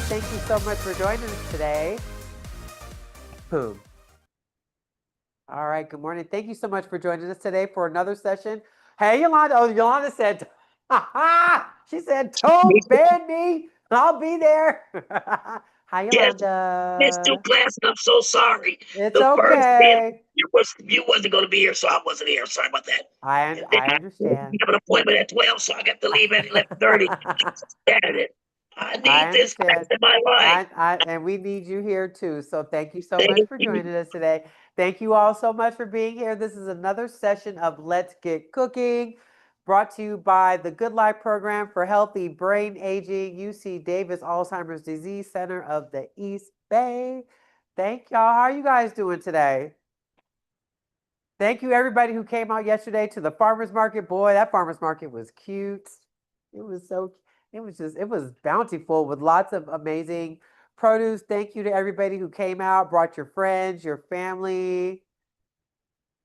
Thank you so much for joining us today. Boom. All right, good morning. Thank you so much for joining us today for another session. Hey, Yolanda. Oh, Yolanda said, she said, don't ban me. I'll be there. Hi, Yes, missed two Yolanda. classes. I'm so sorry. It's The first day okay. you wasn't going to be here, so I wasn't here. Sorry about that. And then I I understand. have an appointment at 12, so I got to leave at 11:30. Saturday. I I need this class understand. in my life. And we need you here too. So thank you so much Thank for you. joining us today. Thank you all so much for being here. This is another session of Let's Get Cooking, brought to you by the Good Life Program for Healthy Brain Aging, UC Davis Alzheimer's Disease Center of the East Bay. Thank y'all. How are you guys doing today? Thank you everybody who came out yesterday to the farmers market. Boy, that farmers market was cute. It was so it was bountiful with lots of amazing produce. Thank you to everybody who came out, brought your friends, your family.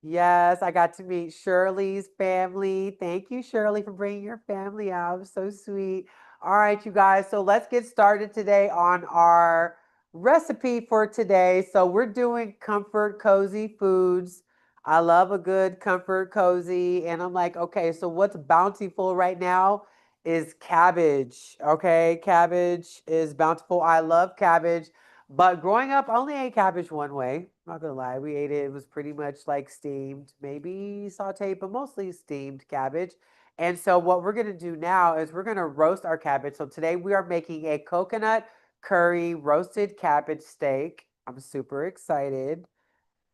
Yes, I got to meet Shirley's family. Thank you, Shirley, for bringing your family out. It was so sweet. All right, you guys. So let's get started today on our recipe for today. So we're doing comfort cozy foods. I love a good comfort cozy. And I'm like, okay, so what's bountiful right now is cabbage. Okay, cabbage is bountiful. I love cabbage. But growing up, I only ate cabbage one way. Not gonna lie, we ate it. It was pretty much like steamed, maybe sauteed, but mostly steamed cabbage. And so, what we're gonna do now is we're gonna roast our cabbage. So today we are making a coconut curry roasted cabbage steak. I'm super excited.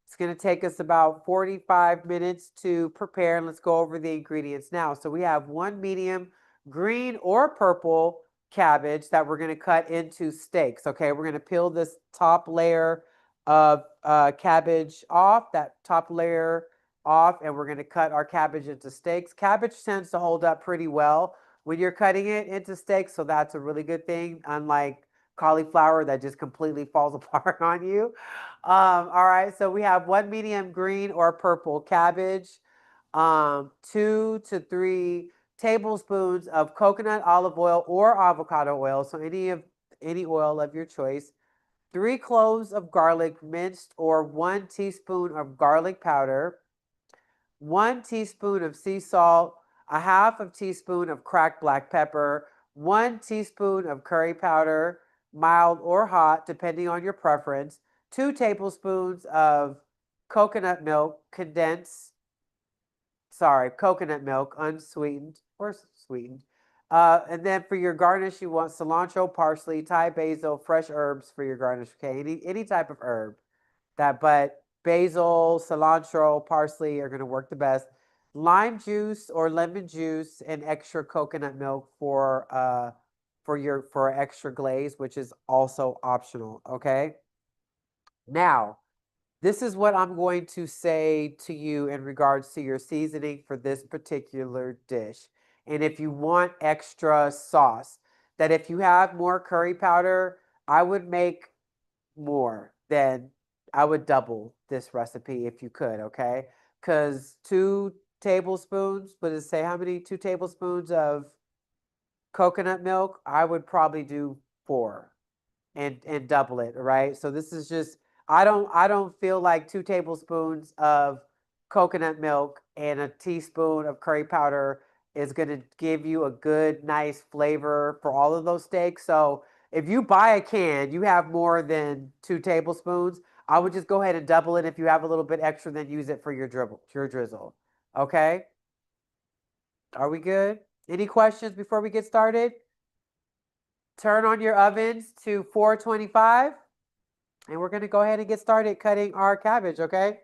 It's going to take us about 45 minutes to prepare, and let's go over the ingredients now. So we have one medium green or purple cabbage that we're going to cut into steaks. Okay, we're going to peel this top layer of cabbage off, that top layer off, and we're going to cut our cabbage into steaks. Cabbage tends to hold up pretty well when you're cutting it into steaks, so that's a really good thing, unlike cauliflower that just completely falls apart on you. All right, so we have one medium green or purple cabbage, 2 to 3 tablespoons of coconut olive oil or avocado oil, so any oil of your choice. 3 cloves of garlic minced, or 1 teaspoon of garlic powder. 1 teaspoon of sea salt, a half of teaspoon of cracked black pepper, 1 teaspoon of curry powder, mild or hot, depending on your preference, 2 tablespoons of coconut milk, coconut milk, unsweetened or sweetened. And then for your garnish, you want cilantro, parsley, Thai basil, fresh herbs for your garnish. Okay, any type of herb but basil, cilantro, parsley are going to work the best. Lime juice or lemon juice and extra coconut milk for extra glaze, which is also optional. Okay. Now, this is what I'm going to say to you in regards to your seasoning for this particular dish. And if you want extra sauce, that if you have more curry powder, I would make more, then I would double this recipe if you could, okay? Because 2 tablespoons, what does it say? How many? 2 tablespoons of coconut milk? I would probably do 4 and double it, right? So this is just I don't feel like 2 tablespoons of coconut milk and a teaspoon of curry powder is going to give you a good nice flavor for all of those steaks. So if you buy a can, you have more than 2 tablespoons. I would just go ahead and double it. If you have a little bit extra, then use it for your drizzle. Okay? Are we good? Any questions before we get started? Turn on your ovens to 425. And we're going to go ahead and get started cutting our cabbage, okay?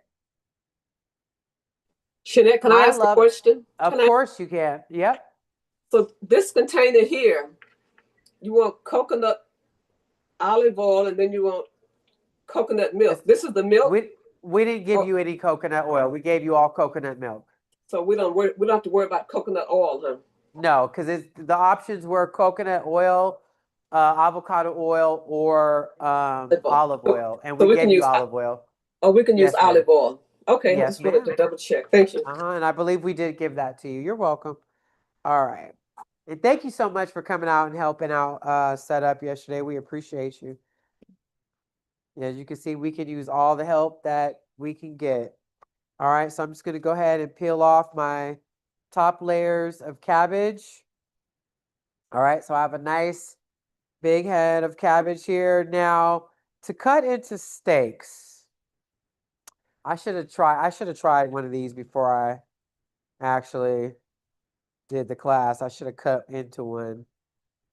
Shanette, can I I ask a love, question? of course you can. Yep. So this container here, you want coconut olive oil, and then you want coconut milk. This is the milk. We didn't give you any coconut oil. We gave you all coconut milk. So we don't have to worry about coconut oil, huh? No, because the options were coconut oil, avocado oil, or olive oil, and So we we can gave you use olive oil. or we can use Yes, ma'am. olive oil. Okay, I Yes, just wanted ma'am. to double check. Thank you. And I believe we did give that to you. You're welcome. All right. And thank you so much for coming out and helping out set up yesterday. We appreciate you. As you can see, we can use all the help that we can get. All right, so I'm just going to go ahead and peel off my top layers of cabbage. All right, so I have a nice big head of cabbage here. Now, to cut into steaks, I should have tried one of these before I actually did the class. I should have cut into one.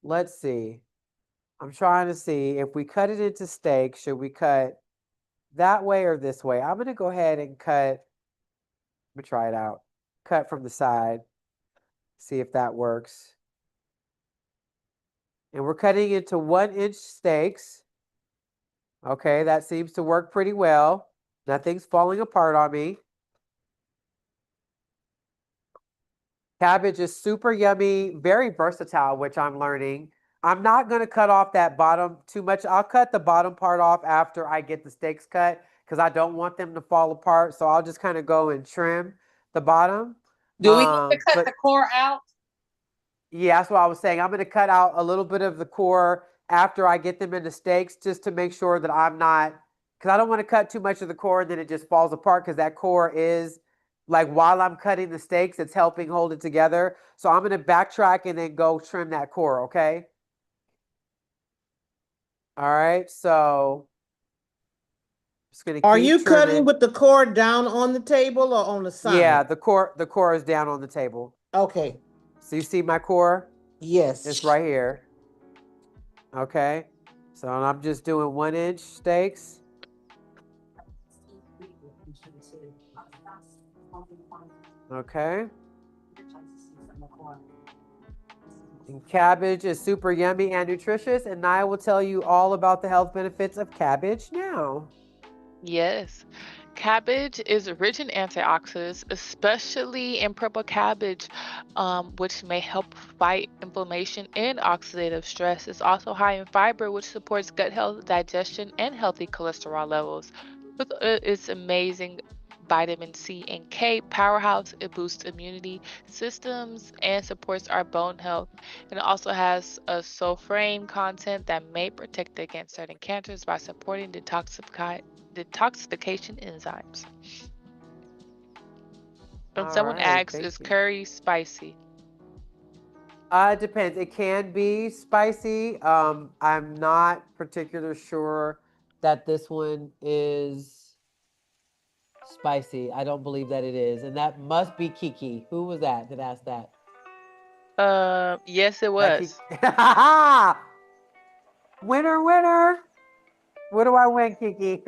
Let's see. I'm trying to see if we cut it into steak, should we cut that way or this way? I'm going to go ahead and cut. Let me try it out. Cut from the side. See if that works. And we're cutting into 1-inch steaks. Okay, that seems to work pretty well. Nothing's falling apart on me. Cabbage is super yummy, very versatile, which I'm learning. I'm not going to cut off that bottom too much. I'll cut the bottom part off after I get the steaks cut because I don't want them to fall apart. So I'll just kind of go and trim the bottom. Do we need to cut the core out? Yeah, that's what I was saying. I'm going to cut out a little bit of the core after I get them into steaks just to make sure that I'm not, because I don't want to cut too much of the core and then it just falls apart because that core is, like while I'm cutting the steaks, it's helping hold it together. So I'm going to backtrack and then go trim that core, okay? All right, so just going to keep Are you trimming. cutting with the core down on the table or on the side? Yeah, the core is down on the table. Okay. So you see my core? Yes. It's right here. Okay. So I'm just doing 1-inch steaks. Okay. And cabbage is super yummy and nutritious, and I will tell you all about the health benefits of cabbage now. Yes. Cabbage is rich in antioxidants, especially in purple cabbage, which may help fight inflammation and oxidative stress. It's also high in fiber, which supports gut health, digestion, and healthy cholesterol levels. With its amazing vitamin C and K powerhouse, it boosts immunity systems and supports our bone health. And it also has a sulforaphane content that may protect against certain cancers by supporting detoxification enzymes. And someone asks, is curry spicy? It depends. It can be spicy. I'm not particularly sure that this one is spicy. I don't believe that it is. And that must be Kiki. Who was that asked that? Yes, it was. Winner, winner. What do I win, Kiki?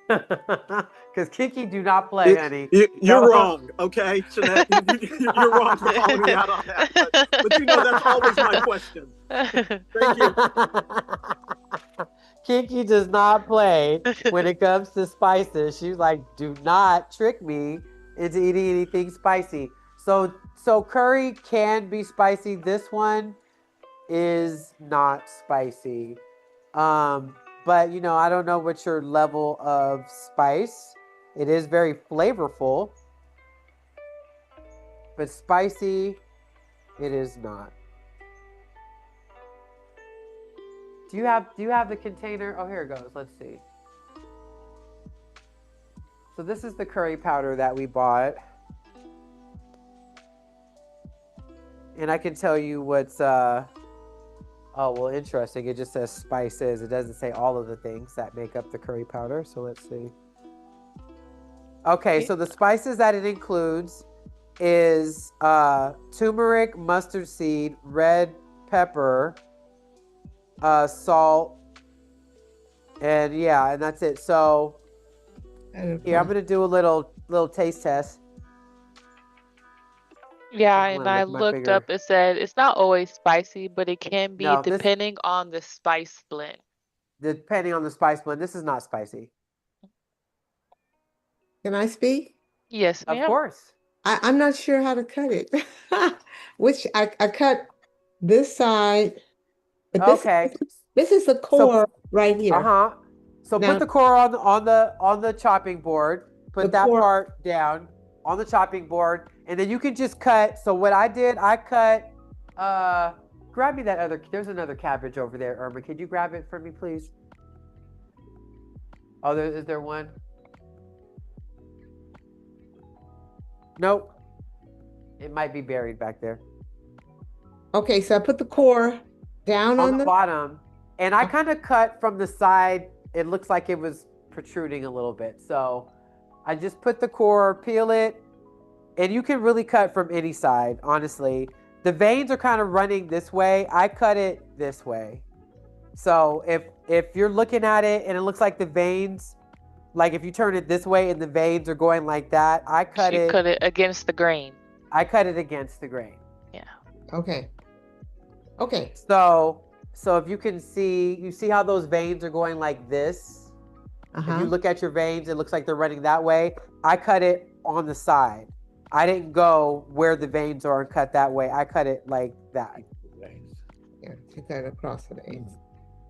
Because Kiki do not play, honey. You're wrong, okay, Shanette? You're wrong for calling me out on that. But you know, that's always my question. Thank you. Kiki does not play when it comes to spices. She's like, do not trick me into eating anything spicy. So curry can be spicy. This one is not spicy. But you know, I don't know what your level of spice. It is very flavorful, but spicy, it is not. Do you have the container? Oh, here it goes. Let's see. So this is the curry powder that we bought. And I can tell you what's oh, well, interesting. It just says spices. It doesn't say all of the things that make up the curry powder. So let's see. Okay, so the spices that it includes is turmeric, mustard seed, red pepper, salt, and yeah, and that's it. So here, I'm gonna do a little taste test. Yeah, and I looked up, it said it's not always spicy, but it can be depending on the spice blend. Depending on the spice blend. This is not spicy. Can I speak? Yes, ma'am. Of course. I'm not sure how to cut it. Which I cut this side. But this is the core right here. So now, put the core on the chopping board. Put that part down. on the chopping board, and then you can just cut. So what I did, I cut, grab me that other, there's another cabbage over there, Irma. Could you grab it for me, please? Oh, is there one? Nope. It might be buried back there. Okay, so I put the core down on the bottom, and I kind of cut from the side. It looks like it was protruding a little bit. So I just put the core, peel it, and you can really cut from any side, honestly. The veins are kind of running this way. I cut it this way. So if you're looking at it and it looks like the veins, like if you turn it this way and the veins are going like that, I cut it against the grain. I cut it against the grain. Yeah. Okay. Okay. So if you can see, you see how those veins are going like this? If you look at your veins, it looks like they're running that way. I cut it on the side. I didn't go where the veins are and cut that way. I cut it like that. Yeah, take that across the veins.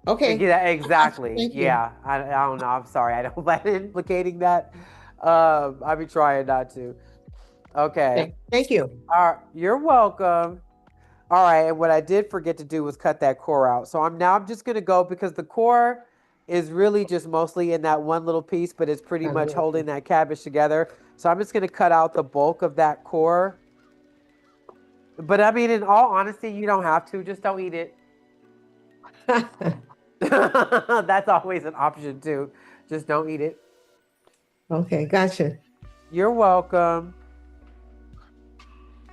Okay. Yeah, exactly. Thank you. Yeah. I don't know. I'm sorry. I don't like implicating that. I'll be trying not to. Okay. Thank you. All right. You're welcome. All right. And what I did forget to do was cut that core out. So I'm just going to go, because the core is really just mostly in that one little piece, but it's pretty much holding that cabbage together. So I'm just going to cut out the bulk of that core. But I mean, in all honesty, you don't have to. Just don't eat it. That's always an option too. Just don't eat it. Okay, gotcha. You're welcome.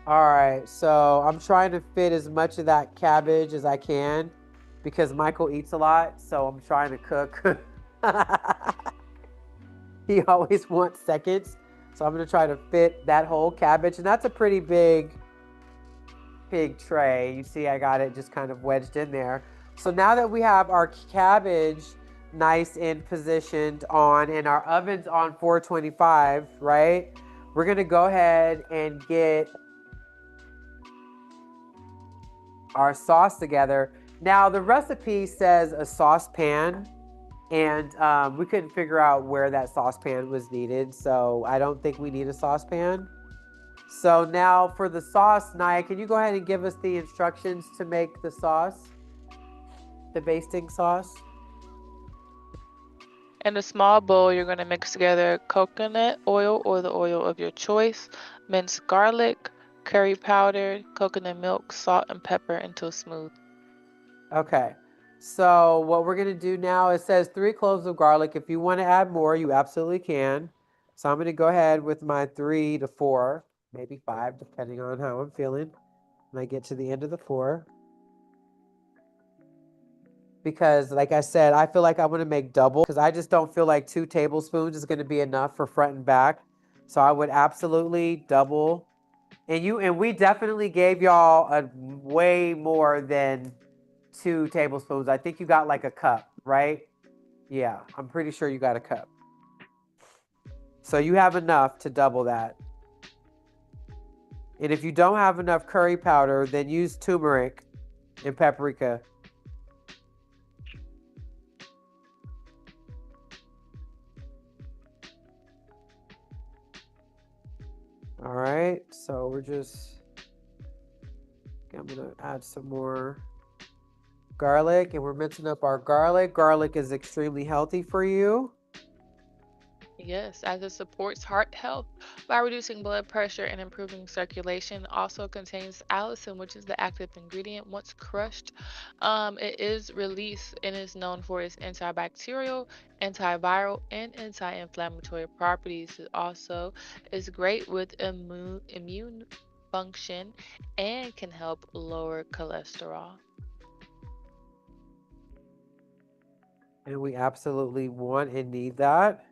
All right, so I'm trying to fit as much of that cabbage as I can, because Michael eats a lot, so I'm trying to cook. He always wants seconds, so I'm gonna try to fit that whole cabbage, and that's a pretty big tray. You see, I got it just kind of wedged in there. So now that we have our cabbage nice and positioned on, and our oven's on 425, right? We're gonna go ahead and get our sauce together. Now the recipe says a saucepan, and we couldn't figure out where that saucepan was needed, so I don't think we need a saucepan. So now for the sauce, Naya, can you go ahead and give us the instructions to make the sauce, the basting sauce? In a small bowl, you're going to mix together coconut oil or the oil of your choice, minced garlic, curry powder, coconut milk, salt, and pepper until smooth. Okay, so what we're gonna do now, it says 3 cloves of garlic. If you want to add more, you absolutely can. So I'm gonna go ahead with my 3 to 4, maybe 5, depending on how I'm feeling when I get to the end of the 4. Because like I said, I feel like I want to make double, because I just don't feel like 2 tablespoons is gonna be enough for front and back. So I would absolutely double. And we definitely gave y'all a way more than 2 tablespoons. I think you got like a cup, right? Yeah, I'm pretty sure you got a cup. So you have enough to double that. And if you don't have enough curry powder, then use turmeric and paprika. All right, so I'm gonna add some more garlic, and we're mincing up our garlic. Garlic is extremely healthy for you. Yes, as it supports heart health by reducing blood pressure and improving circulation. Also contains allicin, which is the active ingredient. Once crushed, it is released and is known for its antibacterial, antiviral, and anti-inflammatory properties. It also is great with immune function and can help lower cholesterol. And we absolutely want and need that.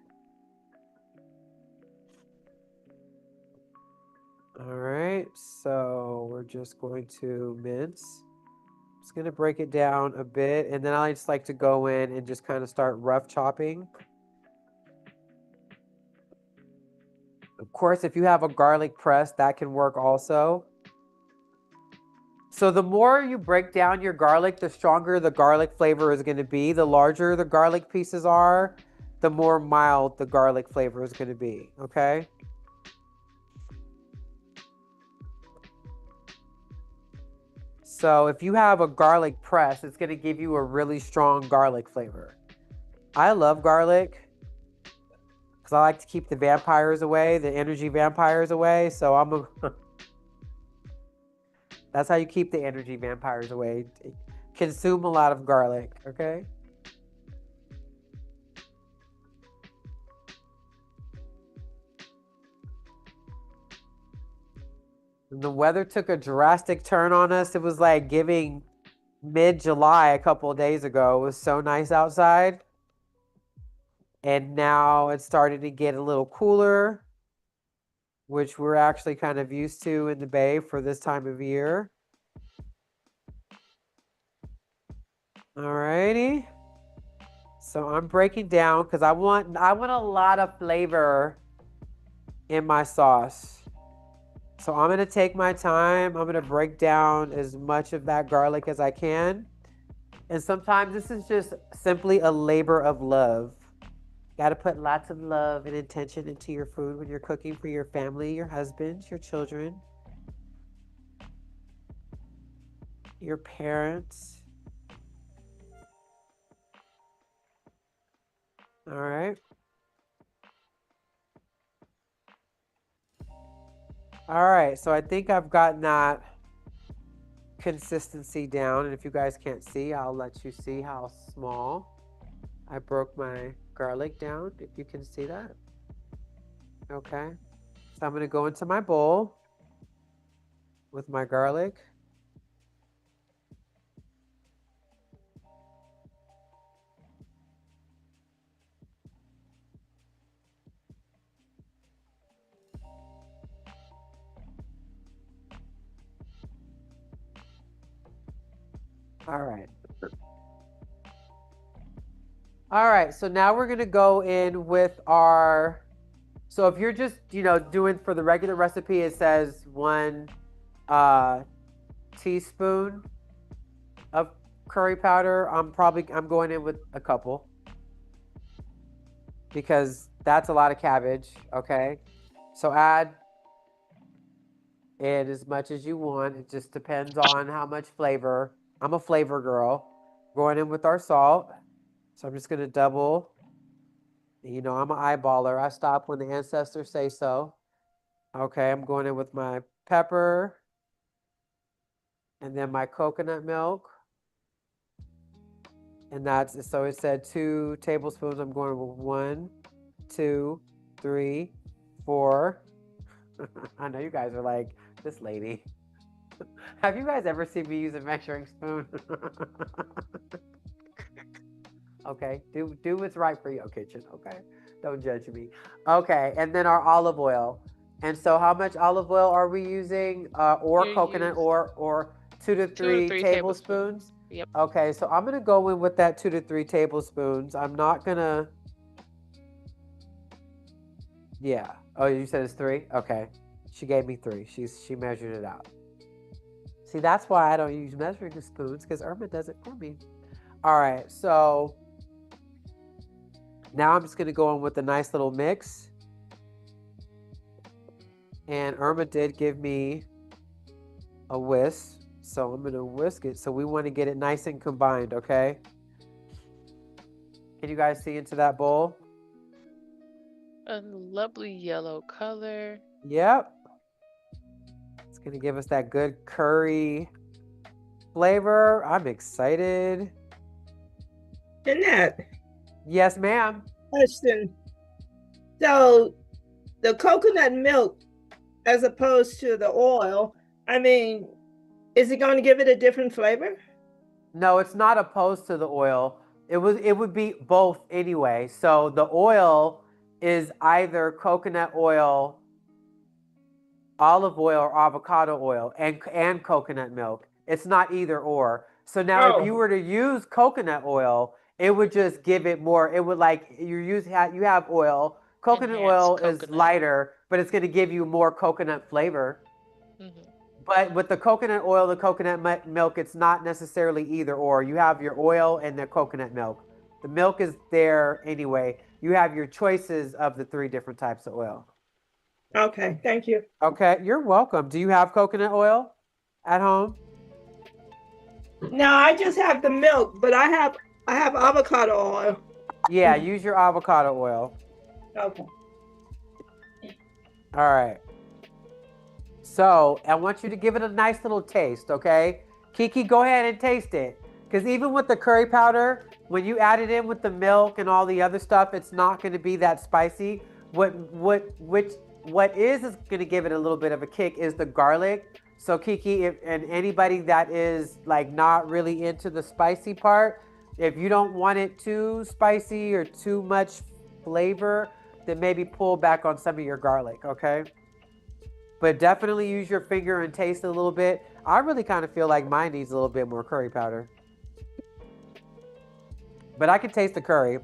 All right, so we're just going to mince. Just going to break it down a bit, and then I just like to go in and just kind of start rough chopping. Of course, if you have a garlic press, that can work also. So the more you break down your garlic, the stronger the garlic flavor is going to be. The larger the garlic pieces are, the more mild the garlic flavor is going to be, okay? So if you have a garlic press, it's going to give you a really strong garlic flavor. I love garlic because I like to keep the vampires away, the energy vampires away. So that's how you keep the energy vampires away. Consume a lot of garlic, okay? The weather took a drastic turn on us. It was like giving mid-July a couple of days ago. It was so nice outside. And now it's starting to get a little cooler, which we're actually kind of used to in the Bay for this time of year. All righty. So I'm breaking down because I want a lot of flavor in my sauce. So I'm going to take my time. I'm going to break down as much of that garlic as I can. And sometimes this is just simply a labor of love. Got to put lots of love and intention into your food when you're cooking for your family, your husband, your children, your parents. All right. All right, so I think I've gotten that consistency down. And if you guys can't see, I'll let you see how small I broke my garlic down, if you can see that. Okay, so I'm going to go into my bowl with my garlic. All right. All right, so now we're gonna go in with our, so if you're just, doing for the regular recipe, it says 1 teaspoon of curry powder. I'm going in with a couple because that's a lot of cabbage, okay? So add it as much as you want. It just depends on how much flavor. I'm a flavor girl. Going in with our salt. So I'm just going to double. I'm an eyeballer. I stop when the ancestors say so. Okay, I'm going in with my pepper. And then my coconut milk. And so it said 2 tablespoons. I'm going with 1, 2, 3, 4. I know you guys are like, this lady. Have you guys ever seen me use a measuring spoon? Okay, do what's right for your kitchen, okay? Don't judge me. Okay, and then our olive oil. And so how much olive oil are we using? Or coconut or 2 to 3 tablespoons? Yep. Okay, so I'm gonna go in with that 2 to 3 tablespoons. I'm not gonna, yeah. Oh, you said it's 3? Okay. She gave me 3. She measured it out. See, that's why I don't use measuring spoons, because Irma does it for me. All right, so now I'm just going to go in with a nice little mix. And Irma did give me a whisk, so I'm going to whisk it. So we want to get it nice and combined, okay? Can you guys see into that bowl? A lovely yellow color. Yep. It's going to give us that good curry flavor. I'm excited. Shanette. Yes, ma'am. Question. So the coconut milk, as opposed to the oil, is it going to give it a different flavor? No, it's not opposed to the oil. It would be both anyway. So the oil is either coconut oil, olive oil, or avocado oil, and coconut milk. It's not either or. So now if you were to use coconut oil, it would just give it more. It would, like, you have oil. Coconut oil is lighter, but it's going to give you more coconut flavor. Mm-hmm. But with the coconut oil, the coconut milk, it's not necessarily either or. You have your oil and the coconut milk. The milk is there anyway. You have your choices of the 3 different types of oil. Okay, thank you. Okay, you're welcome. Do you have coconut oil at home? No, I just have the milk, but I have avocado oil. Yeah, use your avocado oil. Okay. All right. So I want you to give it a nice little taste, okay? Kiki, go ahead and taste it. Because even with the curry powder, when you add it in with the milk and all the other stuff, it's not going to be that spicy. What is going to give it a little bit of a kick is the garlic. So Kiki, and anybody that is like not really into the spicy part, if you don't want it too spicy or too much flavor, then maybe pull back on some of your garlic, okay? But definitely use your finger and taste it a little bit. I really kind of feel like mine needs a little bit more curry powder. But I can taste the curry,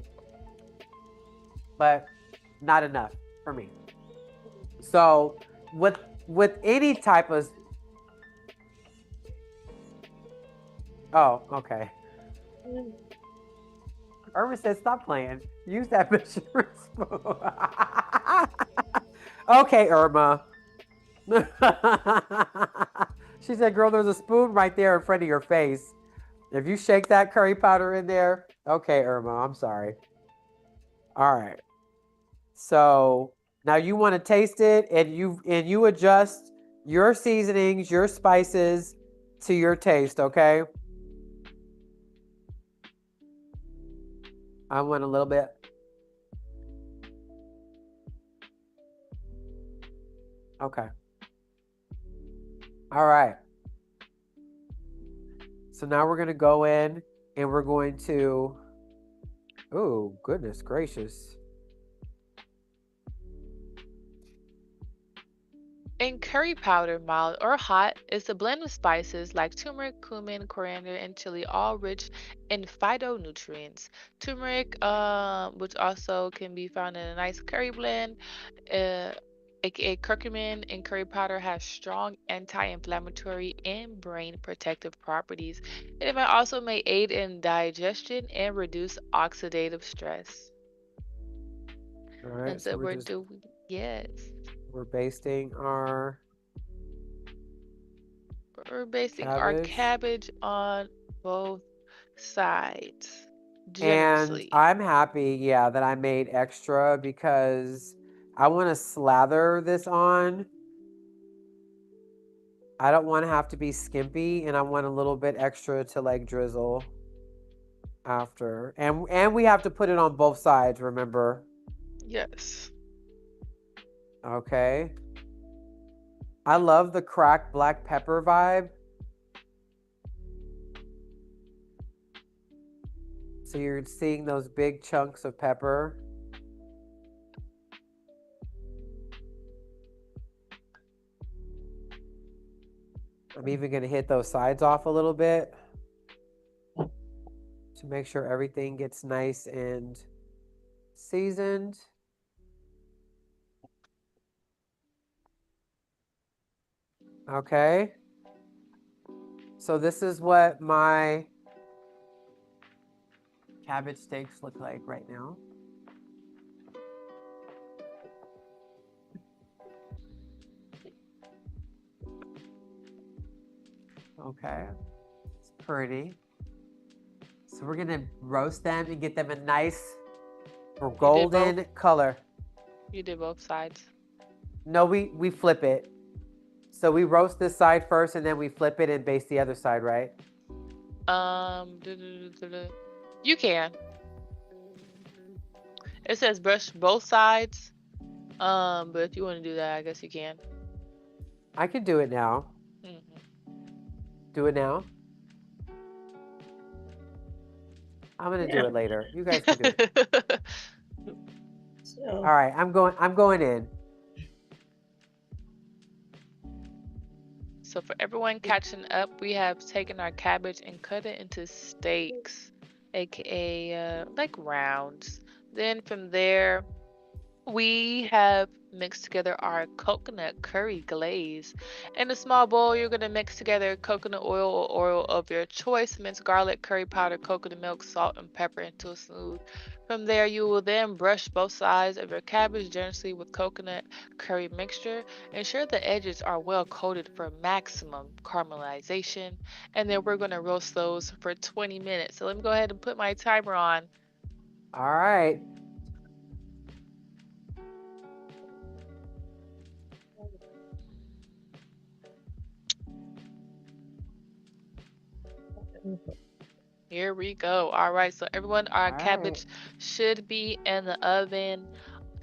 but not enough for me. So with any type of... Oh, okay. Irma said, stop playing. Use that measuring spoon. Okay, Irma. She said, girl, there's a spoon right there in front of your face. If you shake that curry powder in there, okay, Irma, I'm sorry. All right. So now you want to taste it, and you adjust your seasonings, your spices to your taste, okay? I want a little bit. Okay. All right. So now we're going to go in and we're going to, oh, goodness gracious. In curry powder, mild or hot, is a blend of spices like turmeric, cumin, coriander, and chili, all rich in phytonutrients. Turmeric, which also can be found in a nice curry blend, aka curcumin in curry powder, has strong anti-inflammatory and brain protective properties. It may aid in digestion and reduce oxidative stress. All right. And so we're doing, yes. We're basting our cabbage on both sides and generously. I'm happy, yeah, that I made extra because I want to slather this on. I don't want to have to be skimpy, and I want a little bit extra to like drizzle after. And we have to put it on both sides, remember? Yes. Okay. I love the cracked black pepper vibe. So you're seeing those big chunks of pepper. I'm even going to hit those sides off a little bit to make sure everything gets nice and seasoned. Okay. So this is what my cabbage steaks look like right now. Okay. It's pretty. So we're going to roast them and get them a nice golden color. You did both sides. No, we flip it. So we roast this side first, and then we flip it and baste the other side, right? You can. It says brush both sides. But if you want to do that, I guess you can. I can do it now. Do it now. I'm gonna do it later. You guys can do it. All right, I'm going in. So for everyone catching up, we have taken our cabbage and cut it into steaks, aka like rounds. Then from there, we have mix together our coconut curry glaze. In a small bowl, you're going to mix together coconut oil or oil of your choice, minced garlic, curry powder, coconut milk, salt, and pepper into a smooth. From there, you will then brush both sides of your cabbage generously with coconut curry mixture. Ensure the edges are well coated for maximum caramelization. And then we're going to roast those for 20 minutes. So let me go ahead and put my timer on. All right. Here we go. All right, so everyone, our All cabbage right. should be in the oven,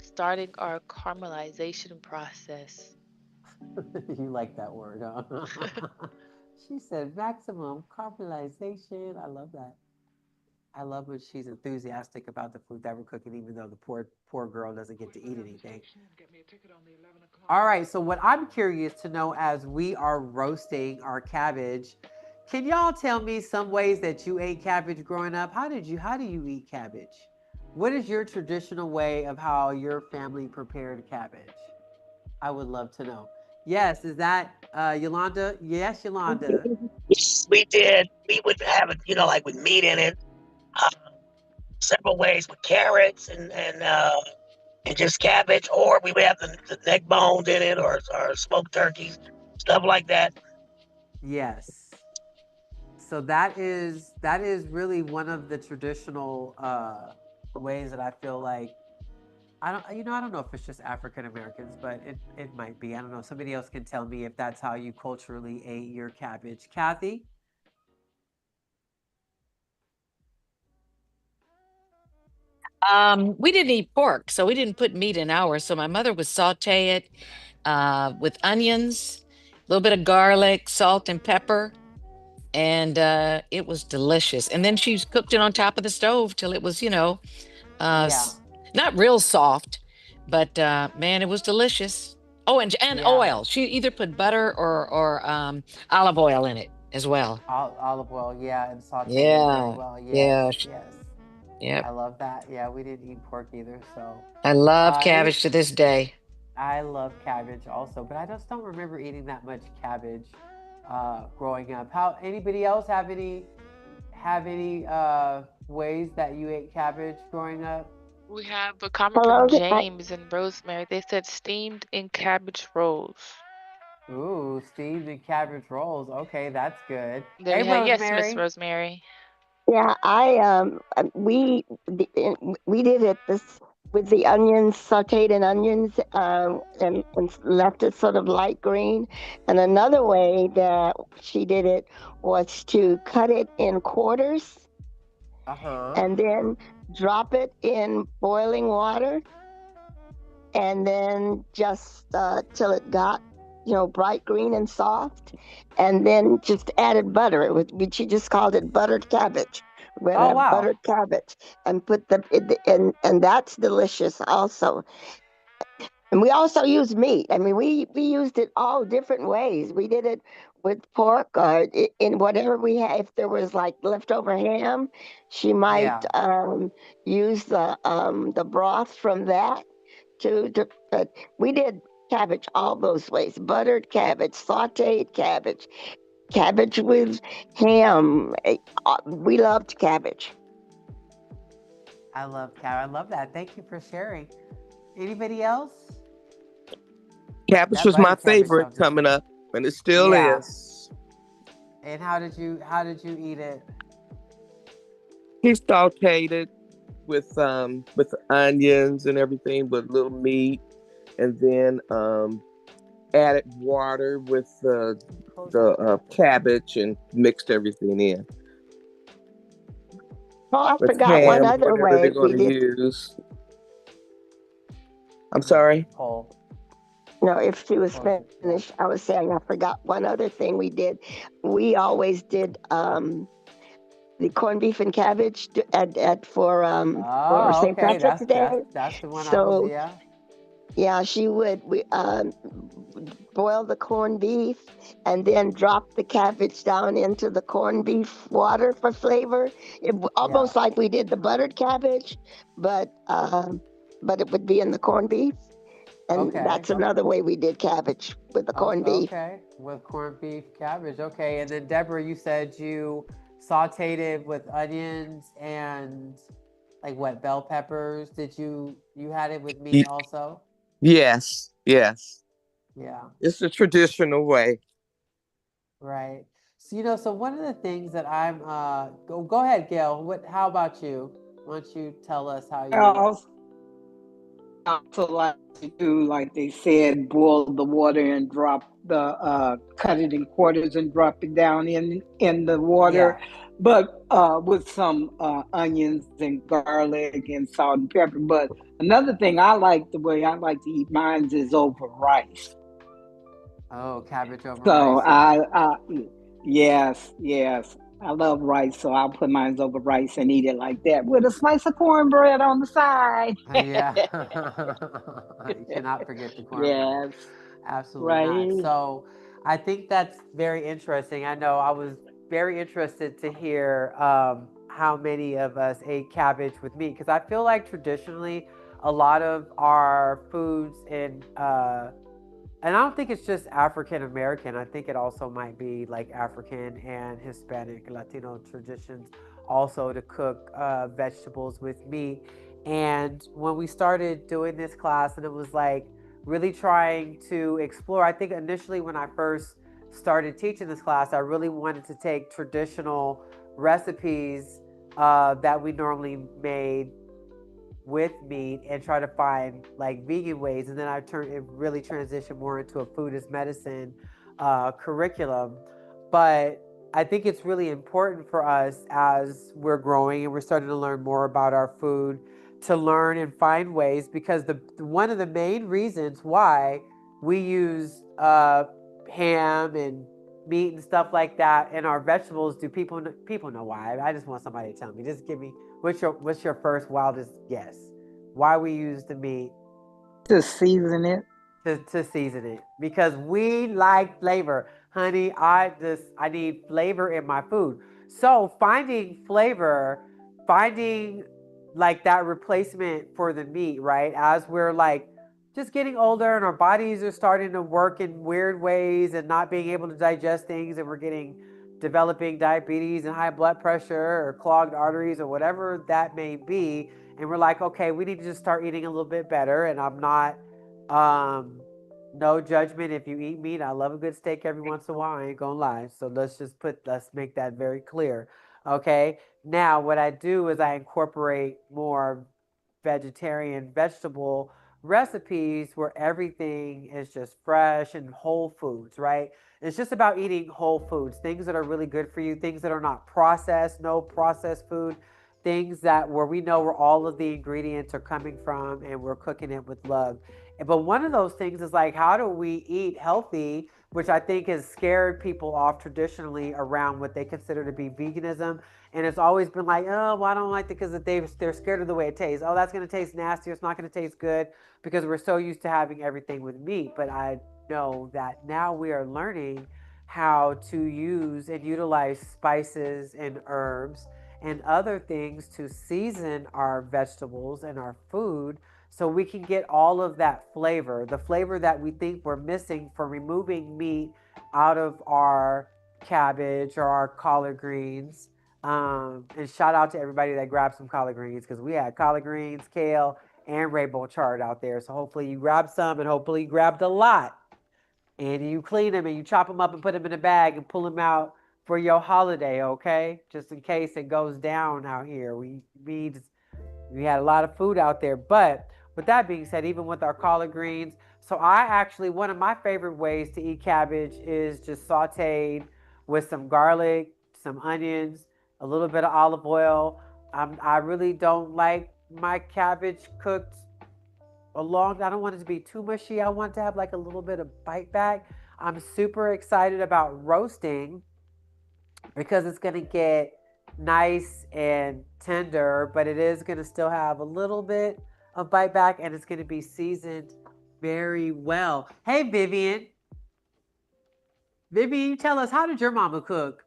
starting our caramelization process. You like that word, huh? She said maximum caramelization. I love that. I love when she's enthusiastic about the food that we're cooking, even though the poor girl doesn't get to eat anything. All right, so what I'm curious to know as we are roasting our cabbage, can y'all tell me some ways that you ate cabbage growing up? How do you eat cabbage? What is your traditional way of how your family prepared cabbage? I would love to know. Yes, is that Yolanda? Yes, Yolanda. We did. We would have it, like with meat in it, uh, several ways with carrots and just cabbage, or we would have the neck bones in it, or smoked turkeys, stuff like that. Yes. So that is really one of the traditional ways that I feel like I don't know if it's just African Americans, but it might be. I don't know. Somebody else can tell me if that's how you culturally ate your cabbage. Kathy? We didn't eat pork, so we didn't put meat in ours. So my mother would saute it with onions, a little bit of garlic, salt, and pepper, and it was delicious. And then she cooked it on top of the stove till it was, uh, Yeah. s- not real soft, but man, it was delicious. Oh, and Yeah. oil. She either put butter or olive oil in it as well. Olive oil, yeah, and sauteed it as Yeah, well. Yes, yeah, yes. yep. I love that. Yeah, we didn't eat pork either, so I love any cabbage to this day. I love cabbage also, but I just don't remember eating that much cabbage growing up. How anybody else have any ways that you ate cabbage growing up? We have a comment Hello, from James and Rosemary. They said steamed in cabbage rolls. Ooh, steamed and cabbage rolls. Okay, that's good. There Hey, we have, yes, Miss Rosemary. Rosemary. yeah, we did it this with the onions, sauteed in onions, and left it sort of light green. And another way that she did it was to cut it in quarters Uh-huh. and then drop it in boiling water, and then just till it got bright green and soft, and then just added butter. She just called it buttered cabbage. We're gonna Oh, have wow. buttered cabbage and put and that's delicious also. And we also use meat. I mean, we used it all different ways. We did it with pork, in whatever we had. If there was like leftover ham, she might Yeah. use the broth from that to. But we did cabbage all those ways: buttered cabbage, sautéed cabbage, cabbage with ham. We loved cabbage. I love cabbage. I love that. Thank you for sharing. Anybody else? Cabbage That was my buttered cabbage favorite sounds good. coming up, and it still Yeah. is. And how did you eat it? He sauteed it with onions and everything, with little meat, and then added water with the cabbage and mixed everything in Oh, I with forgot one ham, other whatever way they're we going to did. use. I'm sorry. Paul. No, if she was Yeah. finished, I was saying I forgot one other thing we did. We always did the corned beef and cabbage for Oh, St. okay. Patrick's That's that's Day. that's the one I was. So Yeah. yeah, she would boil the corned beef and then drop the cabbage down into the corned beef water for flavor. Yeah. Almost like we did the buttered cabbage, but it would be in the corned beef. And Okay. that's another way we did cabbage with the corned beef. Okay, with corned beef, cabbage. Okay, and then Deborah, you said you sauteed it with onions and like what, bell peppers? Did you had it with meat also? Yes. Yeah. It's the traditional way. Right. So so one of the things that I'm go ahead, Gail. How about you? Why don't you tell us how you I also like to do, like they said, boil the water and drop cut it in quarters and drop it down in the water, but with some onions and garlic and salt and pepper. But another thing the way I like to eat mine is over rice. Oh, cabbage over So rice. yes, I love rice, so I'll put mine over rice and eat it like that with a slice of cornbread on the side. Yeah. You cannot forget the cornbread. Yes, Absolutely not. right. So I think that's very interesting. I know I was very interested to hear how many of us ate cabbage with meat, because I feel like traditionally a lot of our foods and I don't think it's just African American. I think it also might be like African and Hispanic, Latino traditions also to cook vegetables with meat. And when we started doing this class, and it was like really trying to explore, I think initially when I first started teaching this class, I really wanted to take traditional recipes that we normally made with meat and try to find like vegan ways, and then it really transitioned more into a food as medicine curriculum. But I think it's really important for us as we're growing and we're starting to learn more about our food to learn and find ways, because one of the main reasons why we use ham and meat and stuff like that in our vegetables, do people know why? I just want somebody to tell me. Just give me what's your first wildest guess? Why we use the meat? To season it. To season it, because we like flavor, honey. I need flavor in my food. So finding like that replacement for the meat, right? As we're like just getting older and our bodies are starting to work in weird ways and not being able to digest things, and we're developing diabetes and high blood pressure or clogged arteries or whatever that may be. And we're like, okay, we need to just start eating a little bit better. And I'm not, no judgment if you eat meat. I love a good steak every once in a while. I ain't gonna lie. So let's make that very clear. Okay. Now, what I do is I incorporate more vegetarian vegetable recipes where everything is just fresh and whole foods, right? It's just about eating whole foods, things that are really good for you, things that are not processed, no processed food, things that where we know where all of the ingredients are coming from and we're cooking it with love. But one of those things is like, how do we eat healthy, which I think has scared people off traditionally around what they consider to be veganism. And it's always been like, oh, well, I don't like it because they're scared of the way it tastes. Oh, that's going to taste nasty. It's not going to taste good, because we're so used to having everything with meat. But I know that now we are learning how to use and utilize spices and herbs and other things to season our vegetables and our food, so we can get all of that flavor, the flavor that we think we're missing from removing meat out of our cabbage or our collard greens. And shout out to everybody that grabbed some collard greens, because we had collard greens, kale, and rainbow chard out there. So hopefully you grabbed some, and hopefully you grabbed a lot. And you clean them and you chop them up and put them in a bag and pull them out for your holiday, okay? Just in case it goes down out here. We had a lot of food out there. But with that being said, even with our collard greens, so one of my favorite ways to eat cabbage is just sauteed with some garlic, some onions, a little bit of olive oil. I really don't like my cabbage cooked I don't want it to be too mushy. I want it to have like a little bit of bite back. I'm super excited about roasting, because it's going to get nice and tender, but it is going to still have a little bit of bite back, and it's going to be seasoned very well. Hey, Vivian, you tell us, how did your mama cook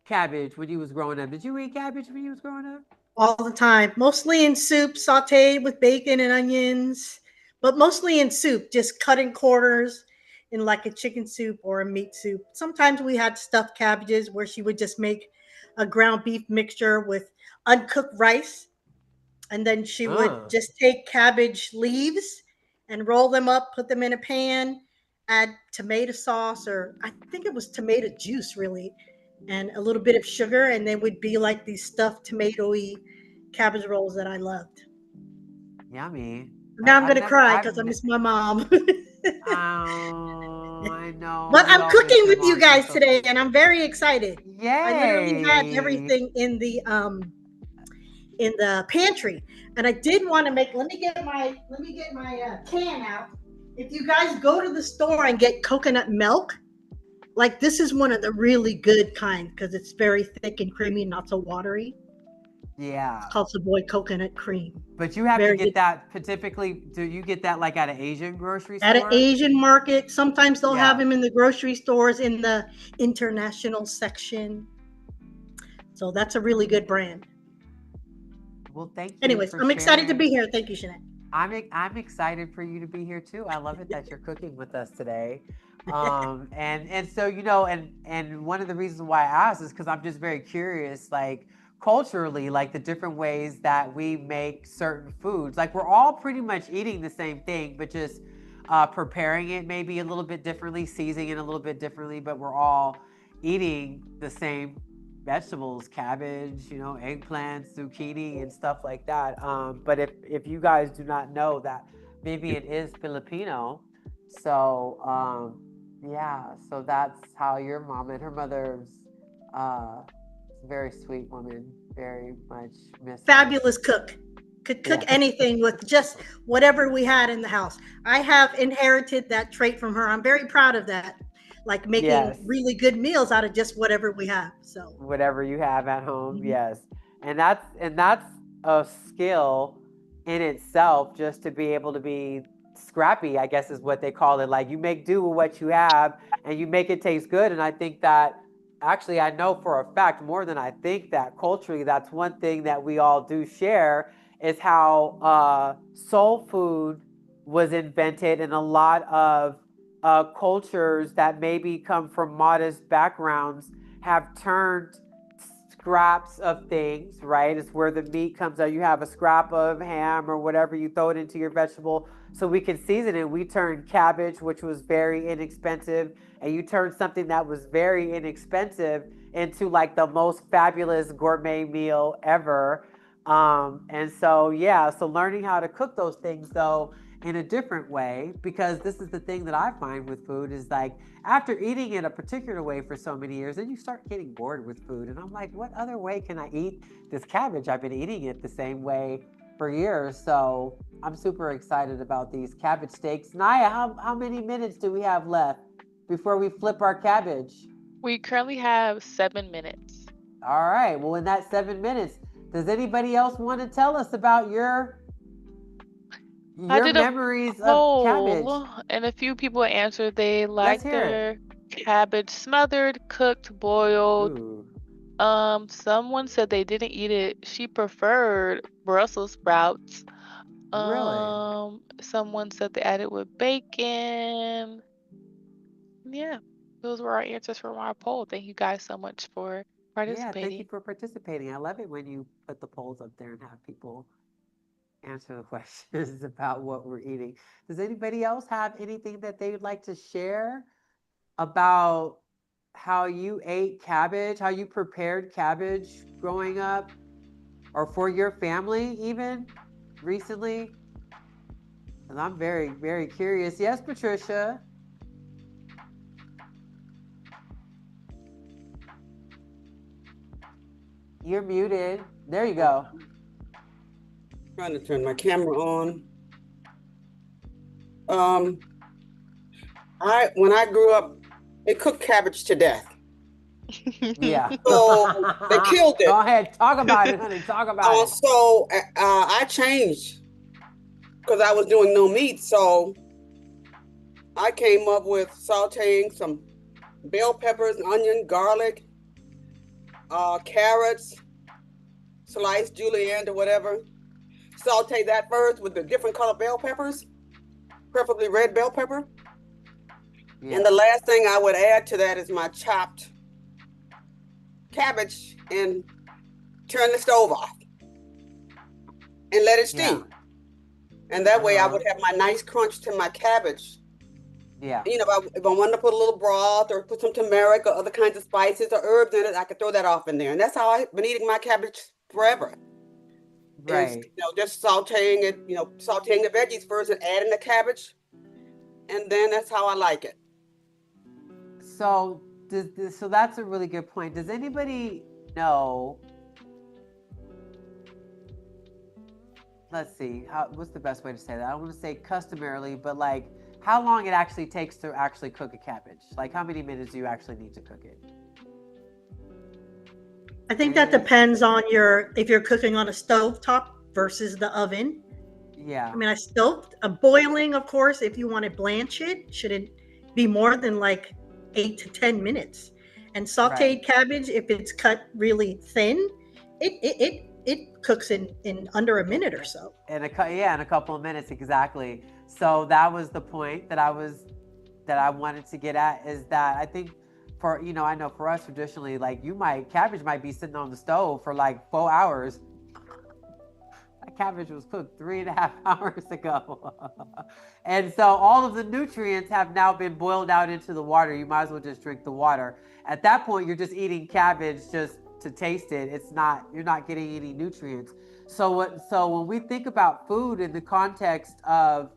cabbage when you was growing up? Did you eat cabbage when you was growing up? All the time, mostly in soup, sauteed with bacon and onions, but mostly in soup, just cut in quarters in like a chicken soup or a meat soup. Sometimes we had stuffed cabbages where she would just make a ground beef mixture with uncooked rice. And then she would just take cabbage leaves and roll them up, put them in a pan, add tomato sauce, or I think it was tomato juice, really, and a little bit of sugar. And they would be like these stuffed tomatoey cabbage rolls that I loved. Yummy. Now I'm going to cry because I miss my mom. Oh, I know. But We I'm all miss cooking your with you mom. She's guys so today, sweet. and I'm very excited. Yay! I literally had everything in the pantry, and I did want to make. Let me get my can out. If you guys go to the store and get coconut milk, like this is one of the really good kind because it's very thick and creamy, not so watery. Yeah. It's called Savoy Coconut Cream. But you have Very to get good. that typically. Do you get that like at an Asian grocery store? At an Asian market. Sometimes they'll have them in the grocery stores in the international section. So that's a really good brand. Well, thank you. Anyways, I'm excited to be here. Thank you, Shanette. I'm excited for you to be here too. I love it that you're cooking with us today. And so, you know, and one of the reasons why I asked is because I'm just very curious, like culturally, like the different ways that we make certain foods. Like we're all pretty much eating the same thing, but just preparing it maybe a little bit differently, seasoning it a little bit differently, but we're all eating the same vegetables, cabbage, you know, eggplants, zucchini, and stuff like that. But if you guys do not know that, maybe it is Filipino. So yeah, so that's how your mom and her mother's very sweet woman, very much miss her. Fabulous cook. Could cook anything with just whatever we had in the house. I have inherited that trait from her. I'm very proud of that. Like making really good meals out of just whatever we have. So whatever you have at home, yes. And that's a skill in itself, just to be able to be scrappy, I guess is what they call it. Like you make do with what you have and you make it taste good. And I think that actually, I know for a fact, more than I think, that culturally, that's one thing that we all do share is how soul food was invented in a lot of cultures that maybe come from modest backgrounds have turned scraps of things, right? It's where the meat comes out. You have a scrap of ham or whatever, you throw it into your vegetable so we can season it. We turned cabbage, which was very inexpensive, and you turned something that was very inexpensive into like the most fabulous gourmet meal ever. And so, yeah, so learning how to cook those things though in a different way, because this is the thing that I find with food is like after eating it a particular way for so many years, then you start getting bored with food. And I'm like, what other way can I eat this cabbage? I've been eating it the same way for years. So I'm super excited about these cabbage steaks. Naya, how many minutes do we have left before we flip our cabbage? We currently have 7 minutes. All right. Well, in that 7 minutes, does anybody else want to tell us about your memories of cabbage? And a few people answered they like their cabbage smothered, cooked, boiled. Ooh. Someone said they didn't eat it. She preferred Brussels sprouts. Really? Someone said they added with bacon. Yeah, those were our answers from our poll. Thank you guys so much for participating. Yeah, thank you for participating. I love it when you put the polls up there and have people answer the questions about what we're eating. Does anybody else have anything that they would like to share about how you ate cabbage, how you prepared cabbage growing up, or for your family even recently? And I'm very, very curious. Yes, Patricia. You're muted. There you go. Trying to turn my camera on. When I grew up, they cooked cabbage to death. Yeah. So they killed it. Go ahead, talk about it, honey. Talk about it. So I changed because I was doing no meat. So I came up with sauteing some bell peppers, onion, garlic, carrots, sliced julienne or whatever. Saute that first with the different color bell peppers. preferably red bell pepper. Yeah. And the last thing I would add to that is my chopped cabbage, and turn the stove off and let it steam. And that way I would have my nice crunch to my cabbage. Yeah. You know, if I wanted to put a little broth or put some turmeric or other kinds of spices or herbs in it, I could throw that off in there. And that's how I've been eating my cabbage forever. Right. Is, just sauteing it, sauteing the veggies first and adding the cabbage. And then that's how I like it. So so that's a really good point. Does anybody know, let's see, what's the best way to say that? I don't want to say customarily, but like how long it actually takes to actually cook a cabbage? Like how many minutes do you actually need to cook it? I think that depends on if you're cooking on a stove top versus the oven. Yeah. I mean, boiling, of course, if you want to blanch it, shouldn't be more than like 8 to 10 minutes. And sauteed cabbage, if it's cut really thin, it cooks in under a minute or so. In a couple of minutes, exactly. So that was the point that I wanted to get at, is that I think for, I know for us traditionally, like cabbage might be sitting on the stove for like 4 hours. That cabbage was cooked 3.5 hours ago. And so all of the nutrients have now been boiled out into the water. You might as well just drink the water. At that point, you're just eating cabbage just to taste it. You're not getting any nutrients. So when we think about food in the context of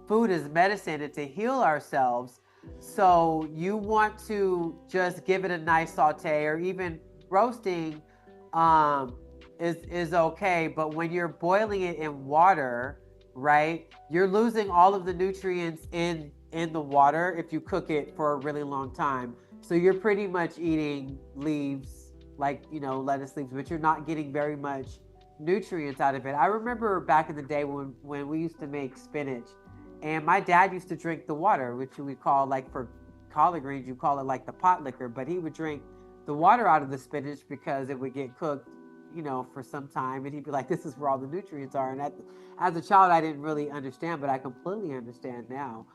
food as medicine and to heal ourselves, so you want to just give it a nice saute, or even roasting is okay. But when you're boiling it in water, right, you're losing all of the nutrients in the water if you cook it for a really long time. So you're pretty much eating leaves, like, lettuce leaves, but you're not getting very much nutrients out of it. I remember back in the day when we used to make spinach, and my dad used to drink the water, which we call, like for collard greens, you call it like the pot liquor, but he would drink the water out of the spinach because it would get cooked, for some time, and he'd be like, this is where all the nutrients are. And as a child, I didn't really understand, but I completely understand now.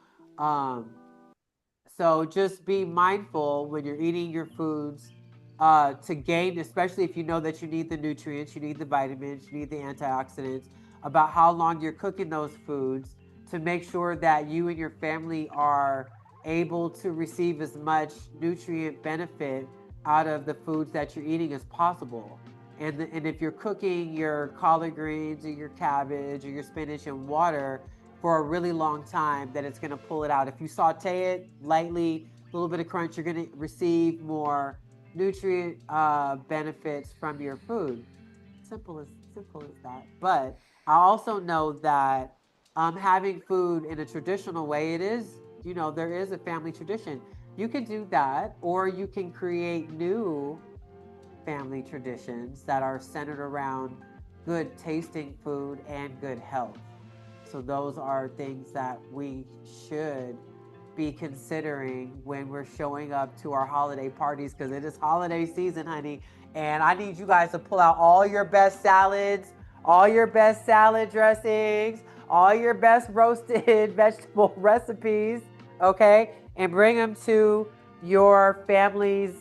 So just be mindful when you're eating your foods to gain, especially if you know that you need the nutrients, you need the vitamins, you need the antioxidants, about how long you're cooking those foods, to make sure that you and your family are able to receive as much nutrient benefit out of the foods that you're eating as possible. And if you're cooking your collard greens or your cabbage or your spinach in water for a really long time, that it's going to pull it out. If you saute it lightly, a little bit of crunch, you're going to receive more nutrient benefits from your food. Simple as that. But I also know that having food in a traditional way, there is a family tradition. You can do that, or you can create new family traditions that are centered around good tasting food and good health. So those are things that we should be considering when we're showing up to our holiday parties, because it is holiday season, honey. And I need you guys to pull out all your best salads, all your best salad dressings, all your best roasted vegetable recipes, okay? And bring them to your family's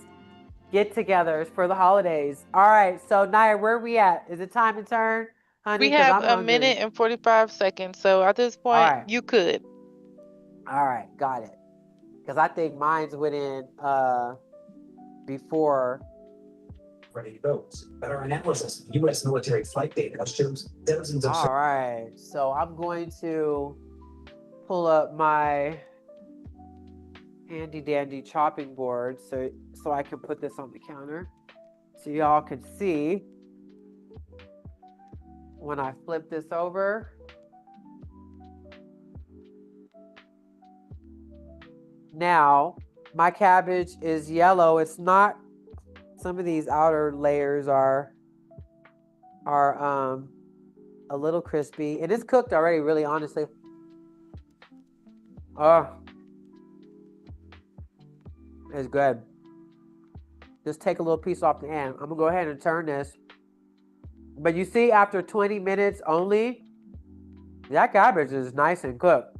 get-togethers for the holidays. All right, so Naya, where are we at? Is it time to turn, honey? We have a minute and 45 seconds. So at this point, you could. All right, got it. Because I think mine's went in before. Ready to vote. Better analysis. U.S. military flight data shows dozens of. All right, so I'm going to pull up my handy dandy chopping board so I can put this on the counter so y'all can see when I flip this over. Now my cabbage is yellow. It's not, some of these outer layers are a little crispy. It is cooked already, really, honestly. Oh, it's good. Just take a little piece off the end. I'm gonna go ahead and turn this. But you see, after 20 minutes only, That cabbage is nice and cooked.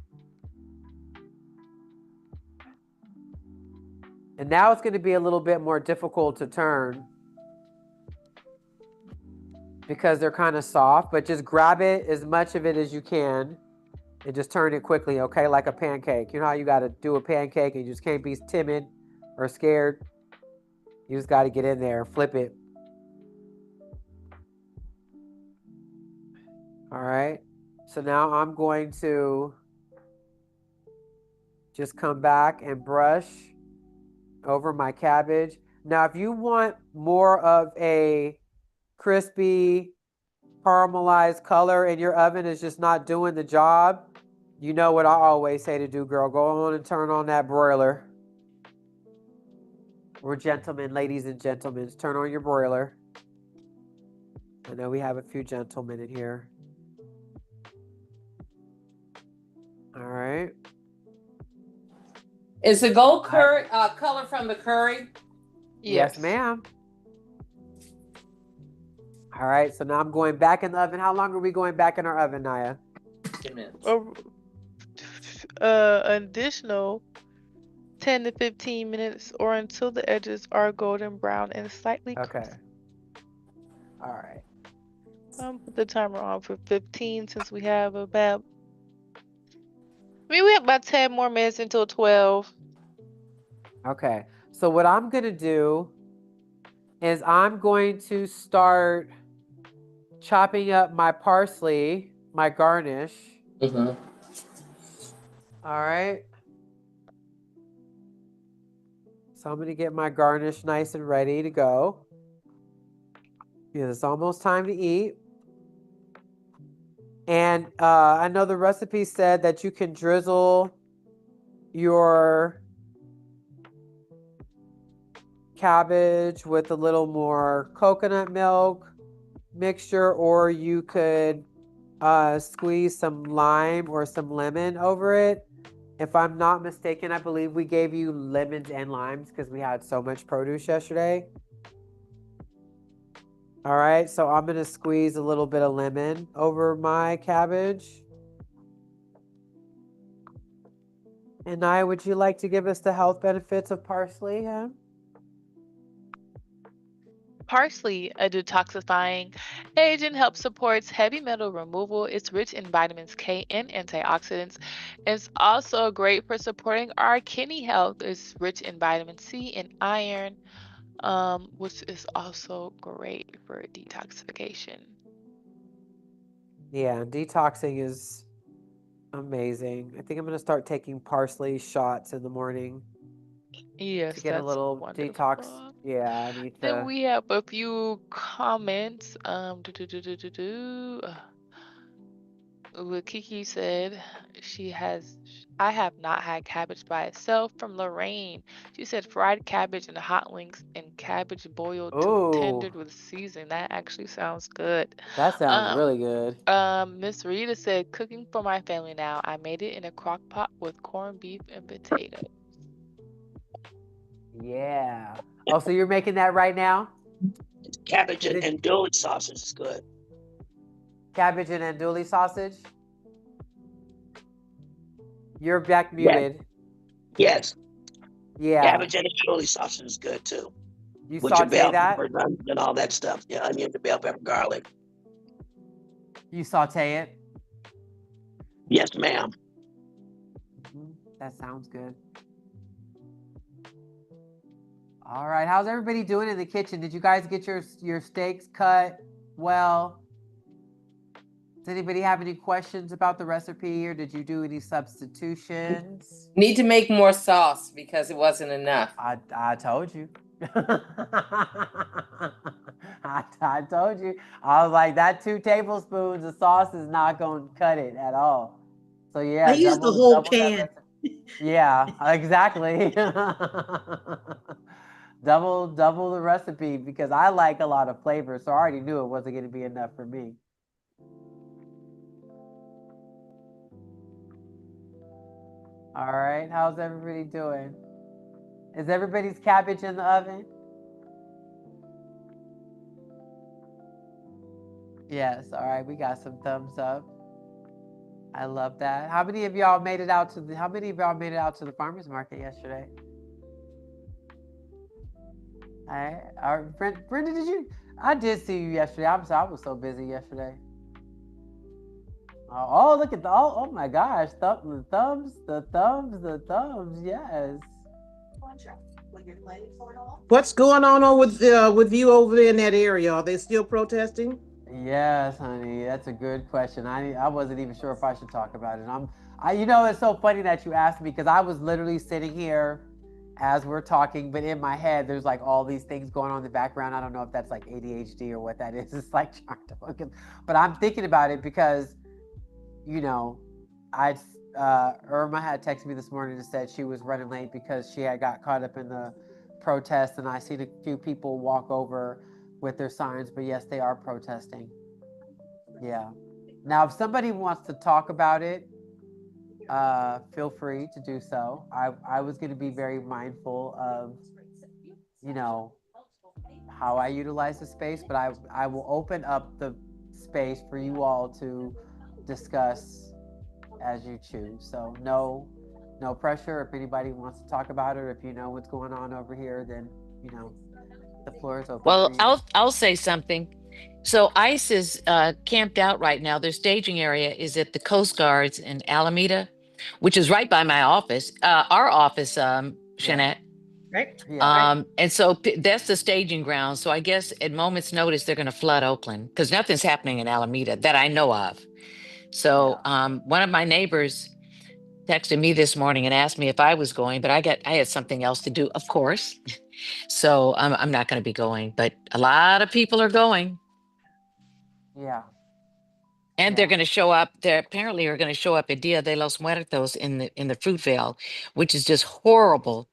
And now it's going to be a little bit more difficult to turn because they're kind of soft, but just grab it, as much of it as you can, and just turn it quickly, okay? Like a pancake. You know how you got to do a pancake and you just can't be timid or scared? You just got to get in there and flip it. All right. So now I'm going to just come back and brush over my cabbage. Now, if you want more of a crispy, caramelized color and your oven is just not doing the job, you know what I always say to do, girl. Go on and turn on that broiler. We're gentlemen, ladies and gentlemen. Turn on your broiler. I know we have a few gentlemen in here. All right. Is the gold curry color from the curry? Yes, ma'am. All right, so now I'm going back in the oven. How long are we going back in our oven, Naya? 10 minutes. Additional 10 to 15 minutes, or until the edges are golden brown and slightly Okay. crispy. All right. Put the timer on for 15 since we have about, we have about 10 more minutes until 12. Okay. So what I'm going to do is I'm going to start chopping up my parsley, my garnish. Mm-hmm. All right. So I'm going to get my garnish nice and ready to go. Yeah, it's almost time to eat. And I know the recipe said that you can drizzle your cabbage with a little more coconut milk mixture, or you could squeeze some lime or some lemon over it. If I'm not mistaken, I believe we gave you lemons and limes because we had so much produce yesterday. All right, so I'm going to squeeze a little bit of lemon over my cabbage. And Naya, would you like to give us the health benefits of parsley? Huh? Parsley, a detoxifying agent, helps supports heavy metal removal. It's rich in vitamins K and antioxidants. It's also great for supporting our kidney health. It's rich in vitamin C and iron, which is also great for detoxification. Yeah, detoxing is amazing. I think I'm going to start taking parsley shots in the morning. Yes, to get a that's little wonderful. detox. Yeah, I need Then to. we have a few comments. What Kiki said, I have not had cabbage by itself. From Lorraine, she said fried cabbage and hot links and cabbage boiled to tender Ooh, with seasoning. That actually sounds good. that sounds really good. Miss Rita said cooking for my family now. I made it in a crock pot with corned beef and potatoes. Yeah. Oh, so you're making that right now? Cabbage and andouille sausage is good. Cabbage and andouille sausage? You're back muted. Yes. Yeah. Cabbage and andouille sausage is good too. You with your saute bell that? pepper and all that stuff. Yeah, onion, the bell pepper, garlic. You saute it? Yes, ma'am. That sounds good. All right. How's everybody doing in the kitchen? Did you guys get your steaks cut well? Does anybody have any questions about the recipe, or did you do any substitutions? Need to make more sauce because it wasn't enough. I told you. I told you. I was like, that 2 tablespoons of sauce is not going to cut it at all. So yeah, I used the whole can. Yeah, exactly. double the recipe because I like a lot of flavor, so I already knew it wasn't going to be enough for me. All right, how's everybody doing? Is everybody's cabbage in the oven? Yes, all right, we got some thumbs up. I love that. How many of y'all made it out to the farmers market yesterday? Brenda, did you? I did see you yesterday. I'm sorry, I was so busy yesterday. Oh, look at oh my gosh, the thumbs, yes. What's going on with you over there in that area? Are they still protesting? Yes, honey, that's a good question. I wasn't even sure if I should talk about it. It's so funny that you asked me because I was literally sitting here as we're talking, but in my head, there's like all these things going on in the background. I don't know if that's like ADHD or what that is. It's like trying to focus, but I'm thinking about it because, Irma had texted me this morning and said she was running late because she had got caught up in the protest, and I seen a few people walk over with their signs, but yes, they are protesting. Yeah. Now, if somebody wants to talk about it, feel free to do so. I was going to be very mindful of, how I utilize the space, but I will open up the space for you all to discuss as you choose. So no pressure. If anybody wants to talk about it, or if you know what's going on over here, then the floor is open. Well, I'll say something. So ICE is camped out right now. Their staging area is at the Coast Guards in Alameda, which is right by my office. Our office, Shanette. Right. And so that's the staging ground. So I guess at moment's notice they're going to flood Oakland because nothing's happening in Alameda that I know of. So one of my neighbors texted me this morning and asked me if I was going, but I had something else to do, of course. So I'm not going to be going, but a lot of people are going. Yeah. And they're going to show up. They apparently are going to show up at Dia de los Muertos in the Fruitvale, which is just horrible.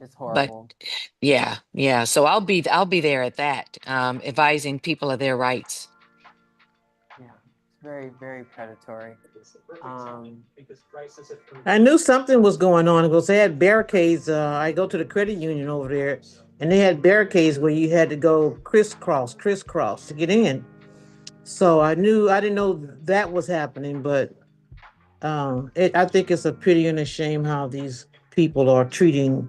It's horrible. But yeah. So I'll be there at that, advising people of their rights. Yeah, it's very, very predatory. I knew something was going on because they had barricades. I go to the credit union over there, and they had barricades where you had to go crisscross to get in. So I didn't know that was happening, but I think it's a pity and a shame how these people are treating,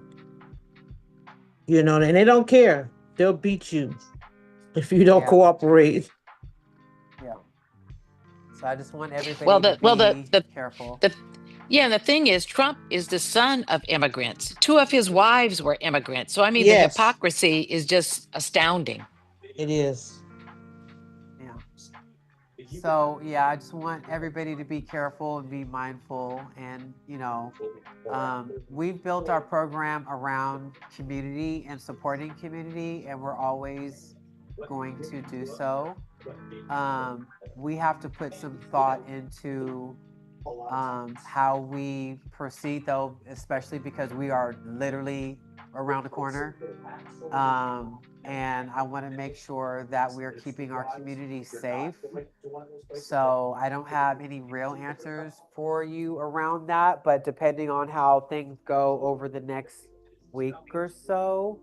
and they don't care. They'll beat you if you don't cooperate. Yeah. So I just want everybody to be careful. The thing is, Trump is the son of immigrants. 2 of his wives were immigrants. So, I mean, the hypocrisy is just astounding. It is. Yeah. So, I just want everybody to be careful and be mindful. And, we've built our program around community and supporting community, and we're always going to do so. We have to put some thought into how we proceed, though, especially because we are literally around the corner. And I want to make sure that we're keeping our community safe. So I don't have any real answers for you around that, but depending on how things go over the next week or so,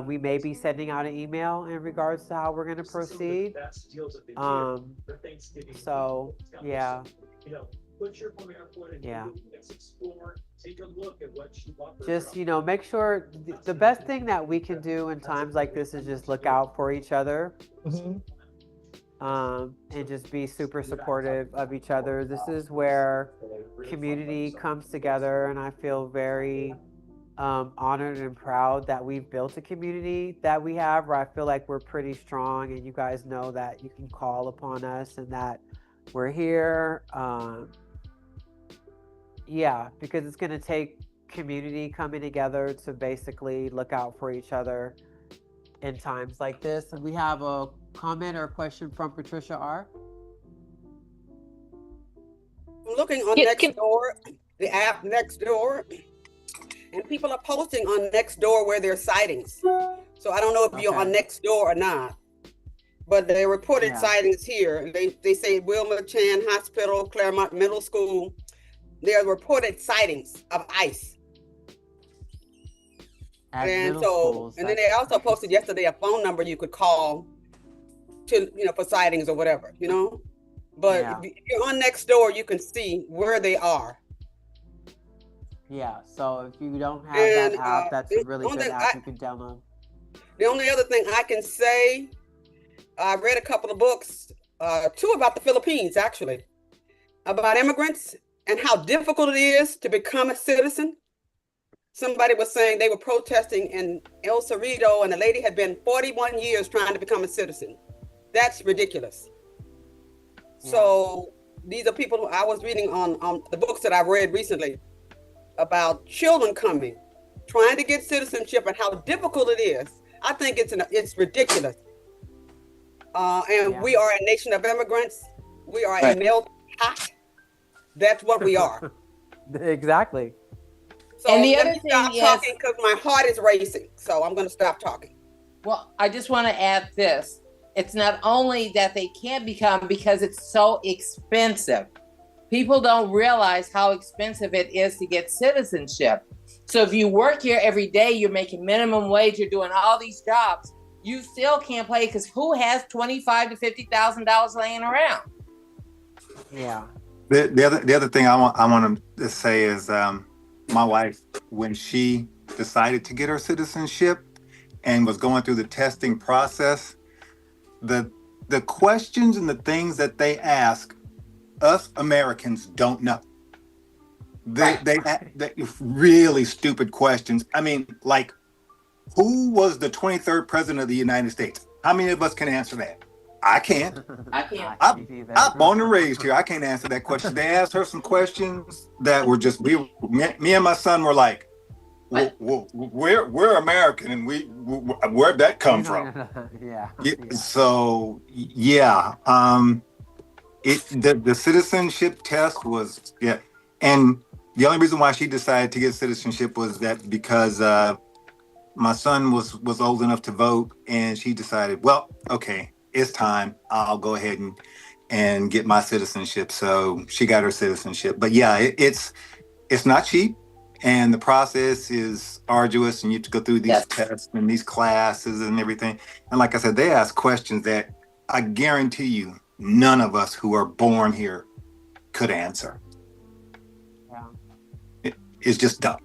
we may be sending out an email in regards to how we're going to proceed. So, yeah. Yeah. Just, make sure the best thing that we can do in times like this is just look out for each other. And just be super supportive of each other. This is where community comes together, and I feel very honored and proud that we've built a community that we have where I feel like we're pretty strong, and you guys know that you can call upon us and that we're here. Because it's going to take community coming together to basically look out for each other in times like this. And we have a comment or a question from Patricia R. I'm looking on Nextdoor, the app Nextdoor, and people are posting on Nextdoor where there's sightings. So I don't know if you're on Nextdoor or not, but they reported sightings here. They say Wilma Chan Hospital, Claremont Middle School. There are reported sightings of ICE. And then they also posted yesterday a phone number you could call to, for sightings or whatever, But Yeah. if you're on Nextdoor, you can see where they are. Yeah, so if you don't have that And app, that's a really the only good thing app you can download. the only other thing I can say, I read a couple of books, two about the Philippines, actually, about immigrants and how difficult it is to become a citizen. Somebody was saying they were protesting in El Cerrito, and the lady had been 41 years trying to become a citizen. That's ridiculous. Yeah. So these are people who I was reading on the books that I've read recently about children coming, trying to get citizenship, and how difficult it is. I think it's ridiculous. And Yeah. we are a nation of immigrants. We are a Right. melting pot. That's what we are. Exactly. So And the let other me thing stop is- talking because my heart is racing. So I'm going to stop talking. Well, I just want to add this. It's not only that they can't become because it's so expensive. People don't realize how expensive it is to get citizenship. So if you work here every day, you're making minimum wage, you're doing all these jobs, you still can't play because who has $25,000 to $50,000 laying around? Yeah. The other thing I want to say is my wife, when she decided to get her citizenship and was going through the testing process, the questions and the things that they ask us Americans don't know. They really stupid questions. I mean, like, who was the 23rd president of the United States? How many of us can answer that? I can't. I can't. I'm born and raised here. I can't answer that question. They asked her some questions that were just me and my son were like, we're American, and where'd that come from? Yeah. So yeah, the citizenship test was and the only reason why she decided to get citizenship was that because my son was old enough to vote, and she decided, well, okay, it's time. I'll go ahead and get my citizenship. So she got her citizenship. But yeah, it's not cheap, and the process is arduous, and you have to go through these tests and these classes and everything. And like I said, they ask questions that I guarantee you none of us who are born here could answer. Yeah. It's just dumb.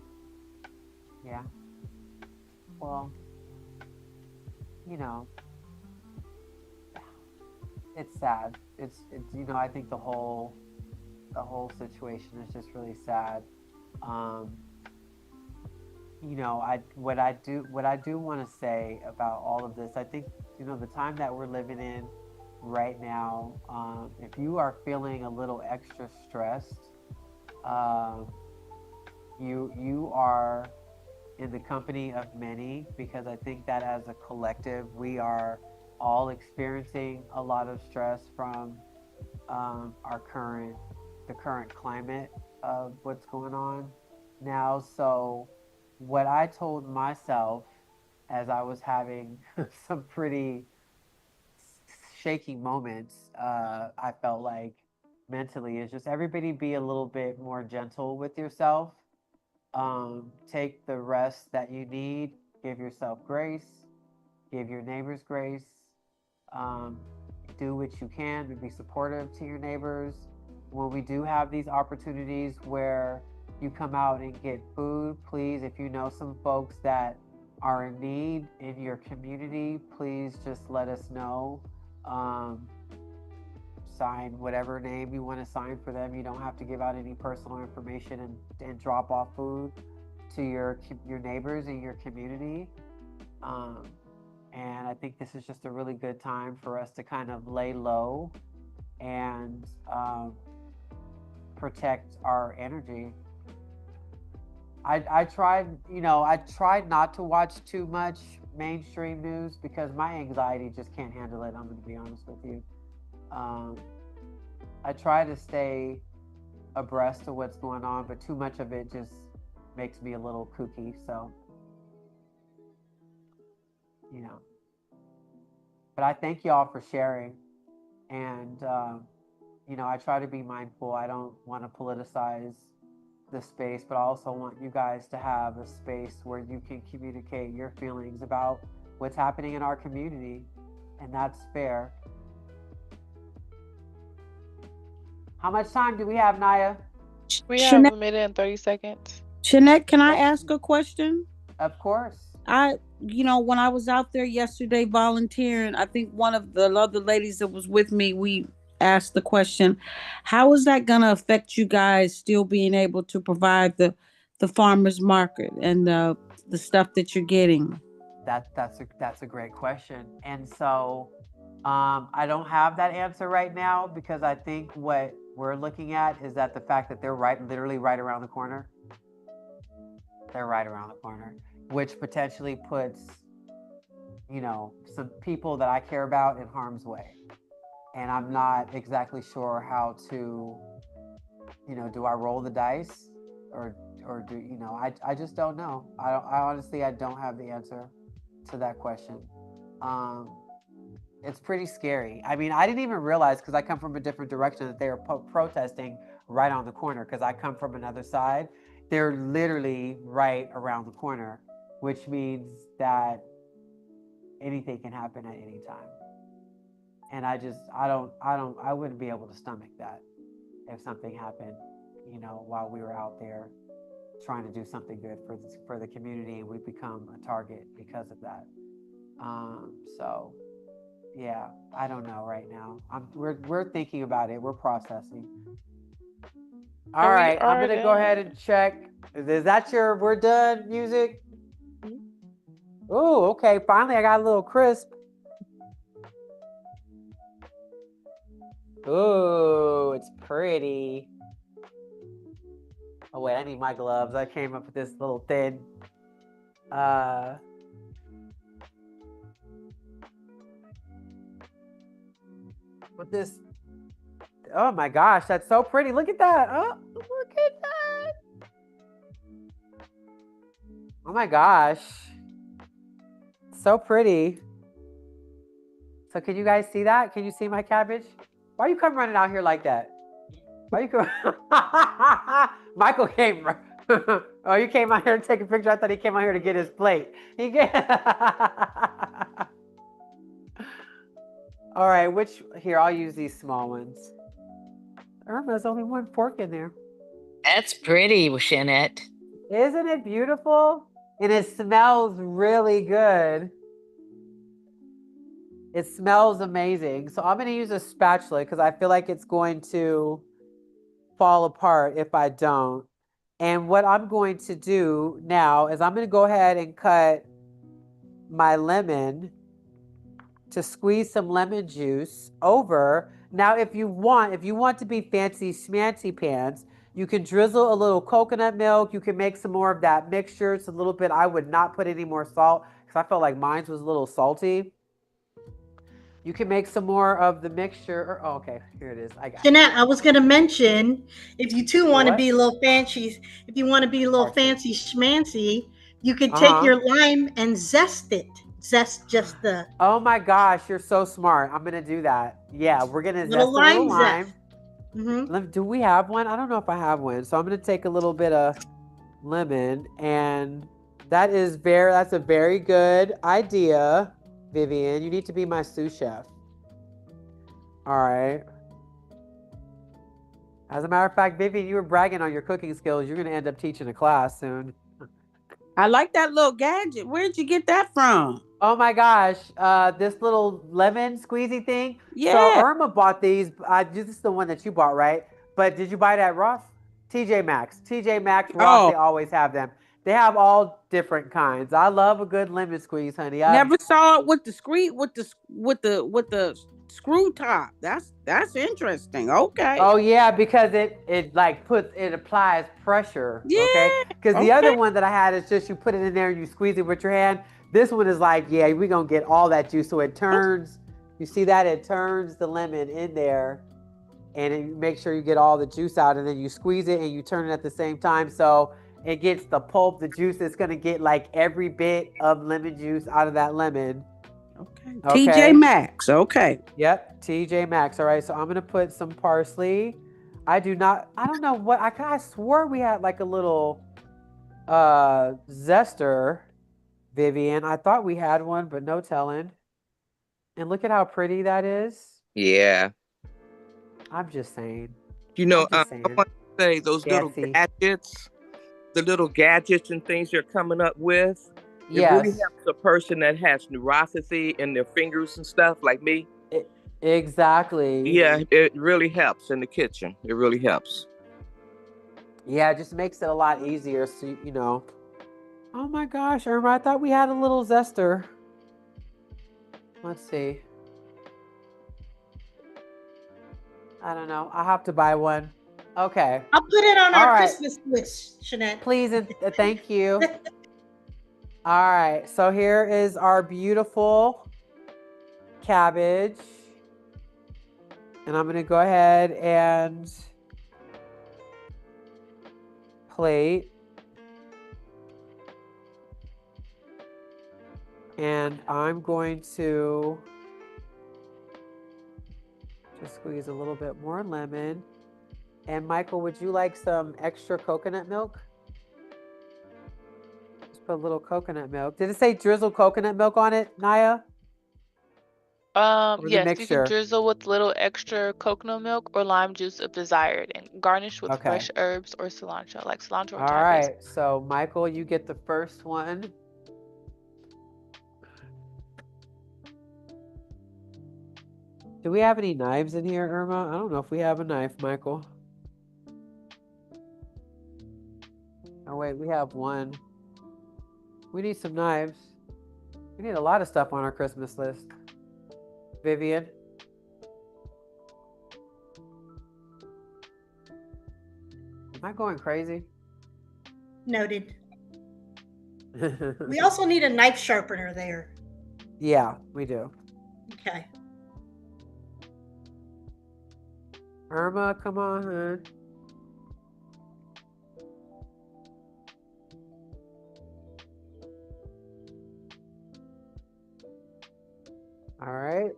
Yeah. Well, you know, it's sad. It's I think the whole situation is just really sad. What I do want to say about all of this, I think, the time that we're living in right now, if you are feeling a little extra stressed, you are in the company of many, because I think that as a collective, we are all experiencing a lot of stress from the current climate of what's going on now. So what I told myself as I was having some pretty shaky moments, I felt like mentally, is just everybody be a little bit more gentle with yourself. Take the rest that you need, give yourself grace, give your neighbors grace, do what you can to be supportive to your neighbors. When we do have these opportunities where you come out and get food, please, if you know some folks that are in need in your community, please just let us know. Sign whatever name you want to sign for them. You don't have to give out any personal information and drop off food to your neighbors in your community. And I think this is just a really good time for us to kind of lay low and protect our energy. I tried not to watch too much mainstream news because my anxiety just can't handle it. I'm going to be honest with you. I try to stay abreast of what's going on, but too much of it just makes me a little kooky. So, but I thank y'all for sharing. And, I try to be mindful. I don't want to politicize the space, but I also want you guys to have a space where you can communicate your feelings about what's happening in our community. And that's fair. How much time do we have, Naya? We have a minute and 30 seconds. Shanette, can I ask a question? Of course. When I was out there yesterday volunteering, I think one of the other ladies that was with me, we asked the question, how is that going to affect you guys still being able to provide the farmers market and the stuff that you're getting? That's a great question. And so I don't have that answer right now, because I think what we're looking at is that the fact that they're literally right around the corner. They're right around the corner, which potentially puts, some people that I care about in harm's way. And I'm not exactly sure how to, do I roll the dice or do, I just don't know. I honestly don't have the answer to that question. It's pretty scary. I mean, I didn't even realize, because I come from a different direction, that they were protesting right on the corner, because I come from another side. They're literally right around the corner, which means that anything can happen at any time. And I wouldn't be able to stomach that if something happened, while we were out there trying to do something good for the community, and we become a target because of that. So yeah, I don't know right now. We're thinking about it. We're processing. All right, I'm gonna go ahead and check. Is that we're done music? Oh, okay. Finally, I got a little crisp. Oh, it's pretty. Oh wait, I need my gloves. I came up with this little thin. With this. Oh my gosh, that's so pretty. Look at that. Oh, look at that. Oh my gosh. So pretty. So can you guys see that? Can you see my cabbage? Why you come running out here like that? Why you come? Michael came. Oh, you came out here to take a picture. I thought he came out here to get his plate. All right, here, I'll use these small ones. There's only one fork in there. That's pretty, Shanette. Isn't it beautiful? And it smells really good. It smells amazing. So I'm going to use a spatula, because I feel like it's going to fall apart if I don't. And what I'm going to do now is I'm going to go ahead and cut my lemon to squeeze some lemon juice over. Now, if you want to be fancy schmancy pants, you can drizzle a little coconut milk. You can make some more of that mixture. It's a little bit, I would not put any more salt, because I felt like mine was a little salty. You can make some more of the mixture. Oh, okay, here it is. I got Jeanette, I was going to mention, if you too want to be a little fancy, schmancy, you could take your lime and zest it. Zest just the. Oh my gosh, you're so smart. I'm going to do that. Yeah, we're going to zest a little lime. Mm-hmm. Do we have one? I don't know if I have one. So I'm going to take a little bit of lemon, and that's a very good idea. Vivian, you need to be my sous chef. All right. As a matter of fact, Vivian, you were bragging on your cooking skills. You're going to end up teaching a class soon. I like that little gadget. Where'd you get that from? Oh my gosh. This little lemon squeezy thing. Yeah. So Irma bought these. This is the one that you bought, right? But did you buy it at Ross? TJ Maxx. TJ Maxx, Ross, They always have them. They have all different kinds. I love a good lemon squeeze, honey. Never saw it with the screw top. That's interesting. Okay. Oh yeah, because it applies pressure. Yeah. Okay. Because the other one that I had is just you put it in there and you squeeze it with your hand. This one is like, yeah, we're gonna get all that juice. So it turns. You see that? It turns the lemon in there, and it make sure you get all the juice out, and then you squeeze it and you turn it at the same time. So it gets the pulp, the juice. It's going to get like every bit of lemon juice out of that lemon. Okay. TJ Maxx. Okay. Yep. TJ Maxx. All right. So I'm going to put some parsley. I don't know what, I swore we had like a little zester, Vivian. I thought we had one, but no telling. And look at how pretty that is. Yeah. I'm just saying. You know, I'm just I saying. want to say those little Gatsy. gadgets, the little gadgets and things you're coming up with, it really Yes. helps a person that has neuropathy in their fingers and stuff like me. Exactly. Yeah, it really helps in the kitchen. It really helps. Yeah, it just makes it a lot easier. So, you know. Oh my gosh, Irma, I thought we had a little zester. Let's see. I don't know. I'll have to buy one. Okay. I'll put it on All our right. Christmas list, Shanette. Please and thank you. All right. So here is our beautiful cabbage. And I'm going to go ahead and plate. And I'm going to just squeeze a little bit more lemon. And Michael, would you like some extra coconut milk? Just put a little coconut milk. Did it say drizzle coconut milk on it, Naya? Or the Yes, you can mixture? drizzle with little extra coconut milk or lime juice if desired, and garnish with Okay. fresh herbs or cilantro, like cilantro or All Thai paste. right. So Michael, you get the first one. Do we have any knives in here, Irma? I don't know if we have a knife, Michael. Oh wait, we have one. We need some knives. We need a lot of stuff on our Christmas list. Vivian. Am I going crazy? Noted. We also need a knife sharpener there. Yeah, we do. Okay. Irma, come on, hun. All right.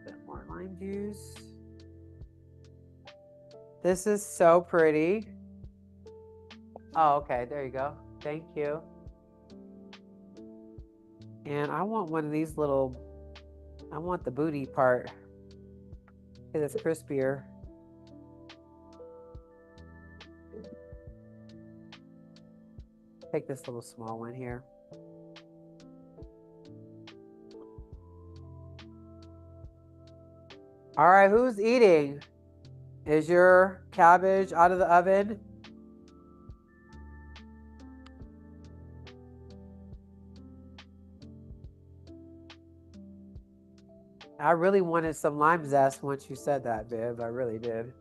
Bit more lime juice. This is so pretty. Oh, okay. There you go. Thank you. And I want one of these little, I want the booty part. Because it's crispier. Take this little small one here. All right, who's eating? Is your cabbage out of the oven? I really wanted some lime zest once you said that, Viv. I really did.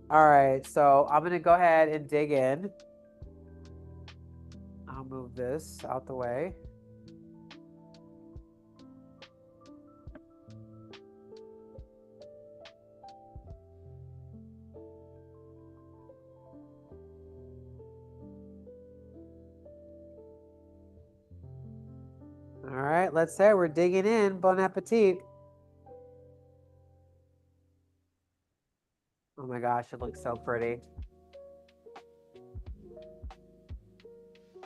All right, so I'm going to go ahead and dig in. I'll move this out the way. All right, let's say we're digging in. Bon appetit. Oh my gosh, it looks so pretty.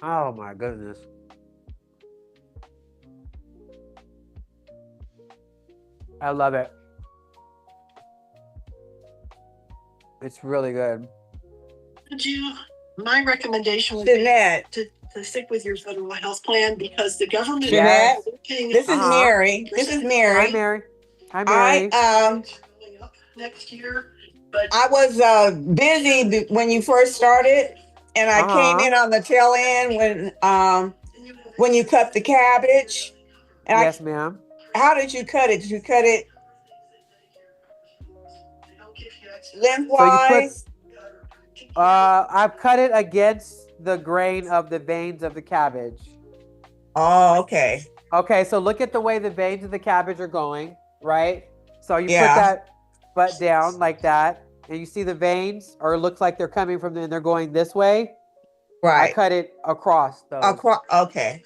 Oh my goodness. I love it. It's really good. My recommendation would be to stick with your federal health plan because the government. Yes. This is Mary. This is Mary. Hi, Mary. Hi, Mary. Next year, but I was busy when you first started, and I came in on the tail end when you cut the cabbage. And yes, ma'am. How did you cut it? Did you cut it lengthwise? So you put, I've cut it against the grain of the veins of the cabbage. Oh, okay. Okay, so look at the way the veins of the cabbage are going, right? So you put that butt down like that, and you see the veins, or it looks like they're coming from and they're going this way. Right. I cut it across those. Okay.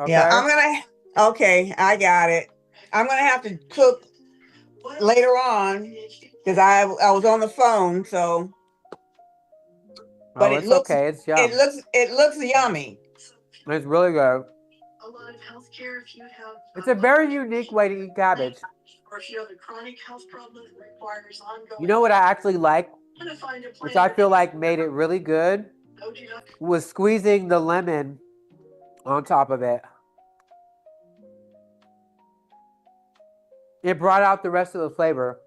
Yeah, okay, I got it. I'm gonna have to cook later on because I was on the phone, so. But it's okay. It's yum. It looks yummy. It's really good. a lot of healthcare if you have. It's a very unique way to eat cabbage. or if you have a chronic health problem that requires ongoing. You know what I actually like, To find a which plan I feel like made it really good, was squeezing the lemon on top of it. It brought out the rest of the flavor.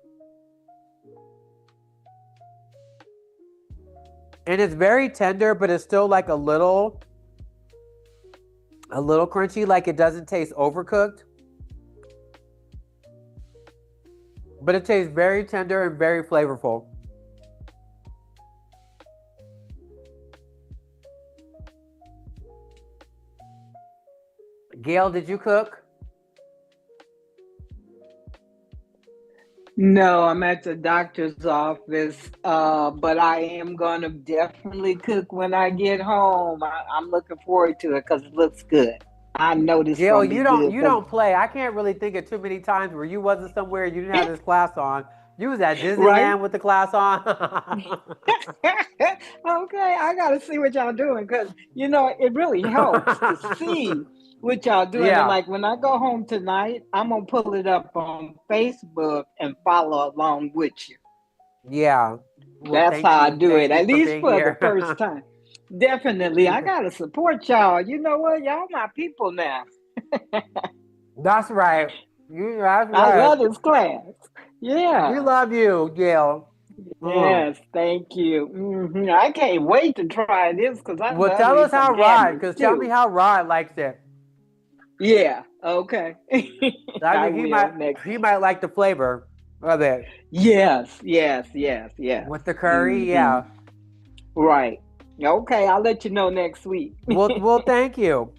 And it's very tender, but it's still like a little crunchy, like it doesn't taste overcooked. But it tastes very tender and very flavorful. Gail, did you cook? No, I'm at the doctor's office, but I am going to definitely cook when I get home. I'm looking forward to it because it looks good. I know this Gail, gonna be good. you don't play. I can't really think of too many times where you wasn't somewhere you didn't have this class on. You was at Disneyland Right? with the class on. Okay, I got to see what y'all doing because, it really helps to see what y'all doing. And Yeah. like when I go home tonight, I'm going to pull it up on Facebook and follow along with you. Yeah. Well, That's how I do it, Thank you at for least being for here. the first time. Definitely. I got to support y'all. You know what? Y'all my people now. That's right. That's I right. love this class. Yeah. We love you, Gail. Yes, thank you. I can't wait to try this because I Well, love tell me us how some Rod, cabbage because tell me too. how Rod likes it. Yeah, okay. I I think will next. he might like the flavor of it. Yes. With the curry, yeah. Right. Okay, I'll let you know next week. Well, thank you.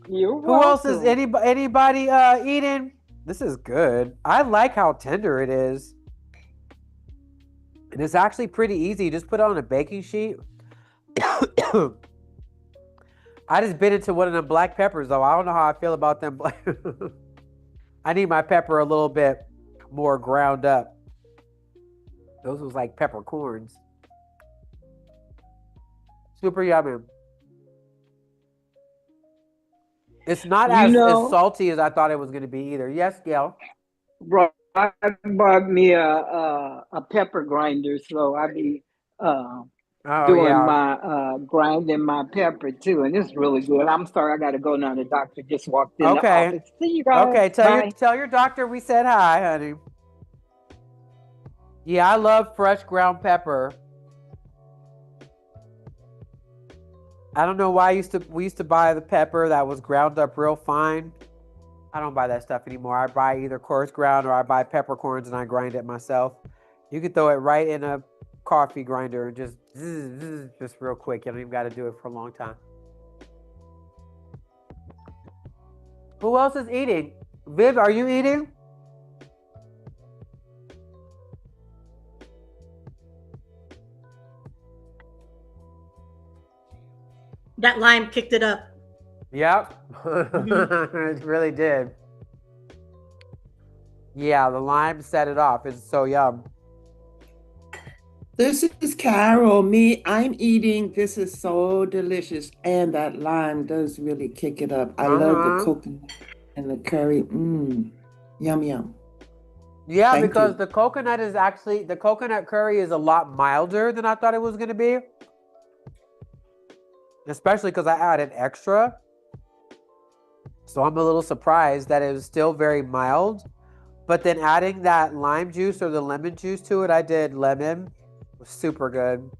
You're Who else is welcome. anybody eating? This is good. I like how tender it is. And it's actually pretty easy. Just put it on a baking sheet. I just bit into one of them black peppers, though. I don't know how I feel about them. I need my pepper a little bit more ground up. Those was like peppercorns. Super yummy. It's not as salty as I thought it was going to be either. Yes, Gail? Bro, I bought me a pepper grinder, so I be doing my grinding my pepper too, and it's really good. I'm sorry, I got to go now. The doctor just walked in the office. See you guys. Okay, Bye. tell your doctor we said hi, honey. Yeah, I love fresh ground pepper. I don't know why we used to buy the pepper that was ground up real fine. I don't buy that stuff anymore. I buy either coarse ground or I buy peppercorns and I grind it myself. You can throw it right in a coffee grinder and just real quick. You don't even got to do it for a long time. Who else is eating? Viv, are you eating? That lime kicked it up. Yep. It really did. Yeah, the lime set it off. It's so yum. This is Carol. I'm eating. This is so delicious. And that lime does really kick it up. I love the coconut and the curry. Yum, yum. Yeah, Thank because you. the coconut curry is a lot milder than I thought it was going to be. Especially because I added extra. So I'm a little surprised that it was still very mild. But then adding that lime juice or the lemon juice to it, I did lemon. It was super good.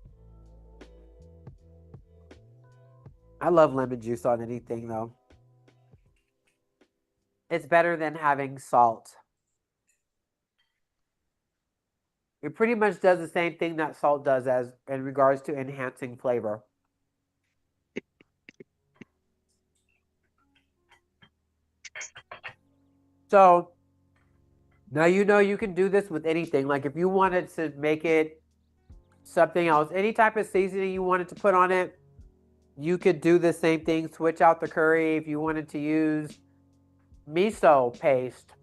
I love lemon juice on anything, though. It's better than having salt. It pretty much does the same thing that salt does as in regards to enhancing flavor. So now you know you can do this with anything. Like if you wanted to make it something else, any type of seasoning you wanted to put on it, you could do the same thing. Switch out the curry. If you wanted to use miso paste,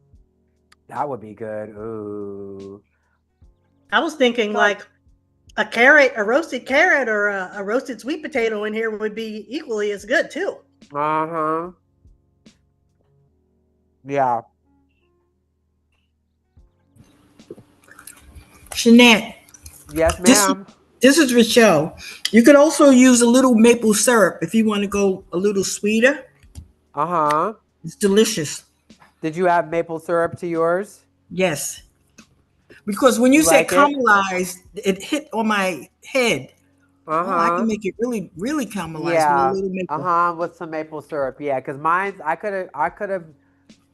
that would be good. Ooh. I was thinking like a carrot, a roasted carrot, or a roasted sweet potato in here would be equally as good too. Uh-huh. Yeah. Shanette. Yes, This, ma'am. this is Rochelle. You could also use a little maple syrup if you want to go a little sweeter. Uh-huh. It's delicious. Did you add maple syrup to yours? Yes. Because when you said like it? caramelized, it hit on my head. Oh, I can make it really, really caramelized with a Yeah. little maple. With some maple syrup. Yeah, because mine's I could have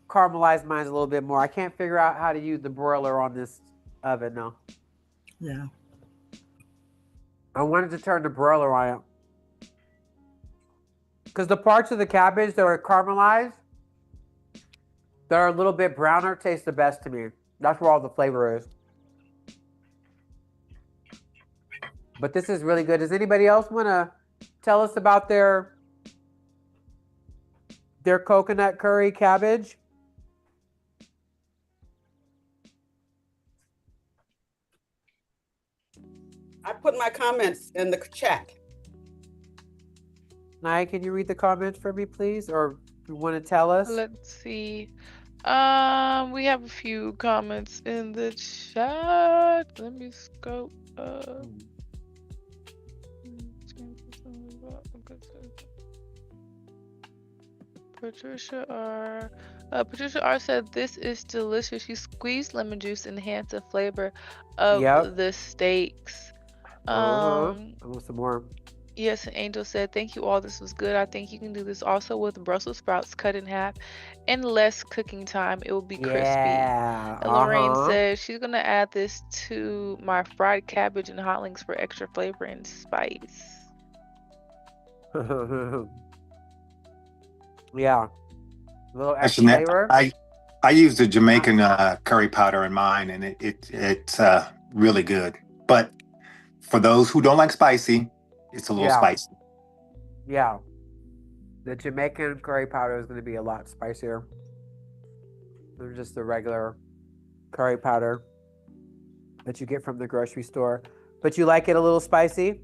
caramelized mine a little bit more. I can't figure out how to use the broiler on this oven now. Yeah. I wanted to turn the broiler on it. Because the parts of the cabbage that are caramelized, that are a little bit browner, taste the best to me. That's where all the flavor is. But this is really good. Does anybody else want to tell us about their coconut curry cabbage? I put my comments in the chat. Naya, can you read the comments for me, please? Or you want to tell us? Let's see. We have a few comments in the chat. Let me scope up. Patricia R said this is delicious. You squeeze lemon juice, enhance the flavor of the steaks. I want some more. Yes, and Angel said, thank you all. This was good. I think you can do this also with Brussels sprouts cut in half and less cooking time. It will be crispy. Yeah. And Lorraine said she's going to add this to my fried cabbage and hot links for extra flavor and spice. Yeah. A little extra Actually, flavor. I use the Jamaican curry powder in mine, and it's really good. But for those who don't like spicy, it's a little spicy. Yeah. The Jamaican curry powder is going to be a lot spicier than just the regular curry powder that you get from the grocery store. But you like it a little spicy?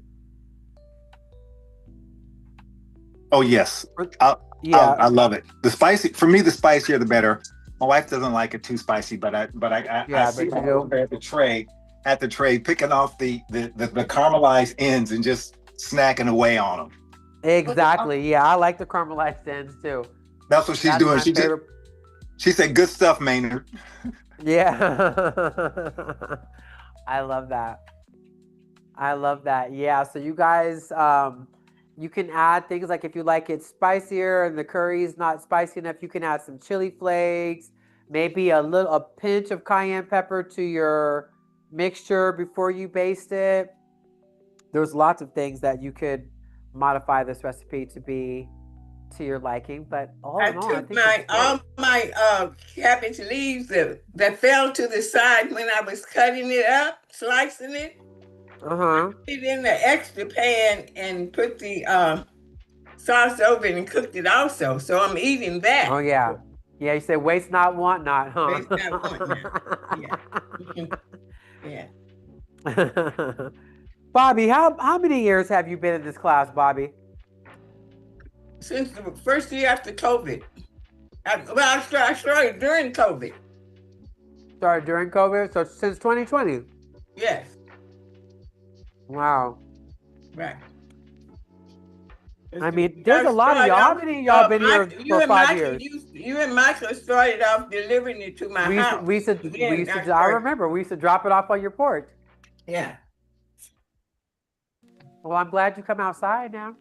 Oh, yes. I love it. The spicy, for me, the spicier the better. My wife doesn't like it too spicy, but I see her over at the tray, picking off the caramelized ends and just snacking away on them. Exactly. Yeah, I like the caramelized ends too. That's what she's doing. She said, "Good stuff, Maynard." Yeah. I love that. Yeah. So you guys, you can add things like if you like it spicier and the curry is not spicy enough, you can add some chili flakes, maybe a pinch of cayenne pepper to your mixture before you baste it. There's lots of things that you could modify this recipe to be to your liking, but all in all, I think all my cabbage leaves that fell to the side when I was cutting it up, slicing it. Put it in the extra pan and put the sauce over it and cooked it also. So I'm eating that. Oh yeah. Yeah, you say waste not, want not, huh? Waste not, want not. Yeah. Yeah. Bobby, how many years have you been in this class, Bobby? Since the first year after COVID. I started during COVID. Started during COVID? So since 2020? Yes. Wow. Right. I mean, there's a lot of y'all. How many of y'all been here for 5 years? You and Michael started off delivering it to my house. I remember, we used to drop it off on your porch. Yeah. Well, I'm glad you come outside now.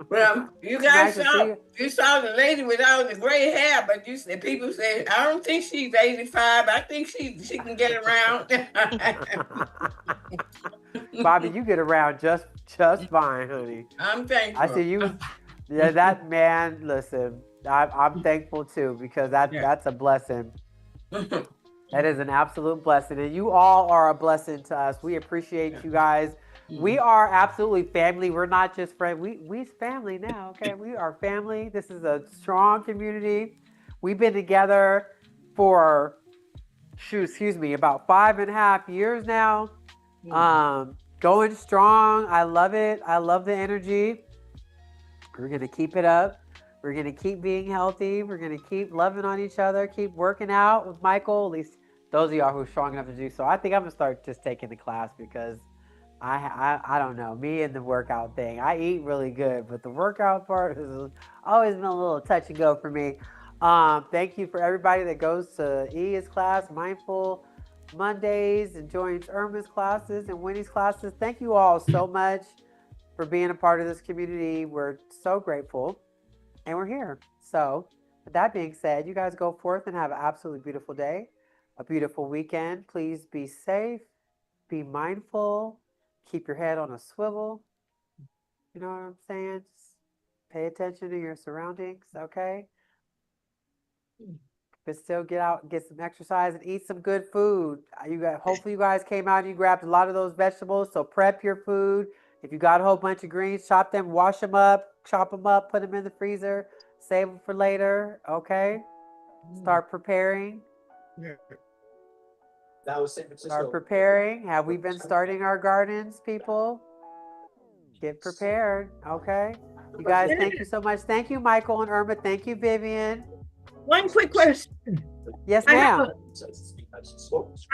Well, you guys saw the lady with all the gray hair, but people say, I don't think she's 85. I think she can get around. Bobby, you get around just fine, honey. I'm thankful. I see you. Yeah, that man, listen, I'm thankful too, because that's a blessing. That is an absolute blessing. And you all are a blessing to us. We appreciate you guys. We are absolutely family. We're not just friends. We's family now, okay? We are family. This is a strong community. We've been together for, about 5.5 years now. Going strong. I love it. I love the energy. We're going to keep it up. We're going to keep being healthy. We're going to keep loving on each other, keep working out with Michael at least those of y'all who are strong enough to do so. I think I'm gonna start just taking the class because I don't know, me and the workout thing. I eat really good, but the workout part has always been a little touch and go for me. Thank you for everybody that goes to Ia's class, Mindful Mondays, and joins Irma's classes and Winnie's classes. Thank you all so much for being a part of this community. We're so grateful, and we're here. So with that being said, you guys go forth and have an absolutely beautiful day, a beautiful weekend. Please be safe, be mindful, keep your head on a swivel. You know what I'm saying? Just pay attention to your surroundings, okay? But still get out, get some exercise, and eat some good food. Hopefully you guys came out and you grabbed a lot of those vegetables. So prep your food. If you got a whole bunch of greens, chop them, wash them up, chop them up, put them in the freezer, save them for later. Okay. Start preparing. Start preparing. Have we been starting our gardens, people? Get prepared. Okay. You guys, thank you so much. Thank you, Michael and Irma. Thank you, Vivian. One quick question. Yes, ma'am.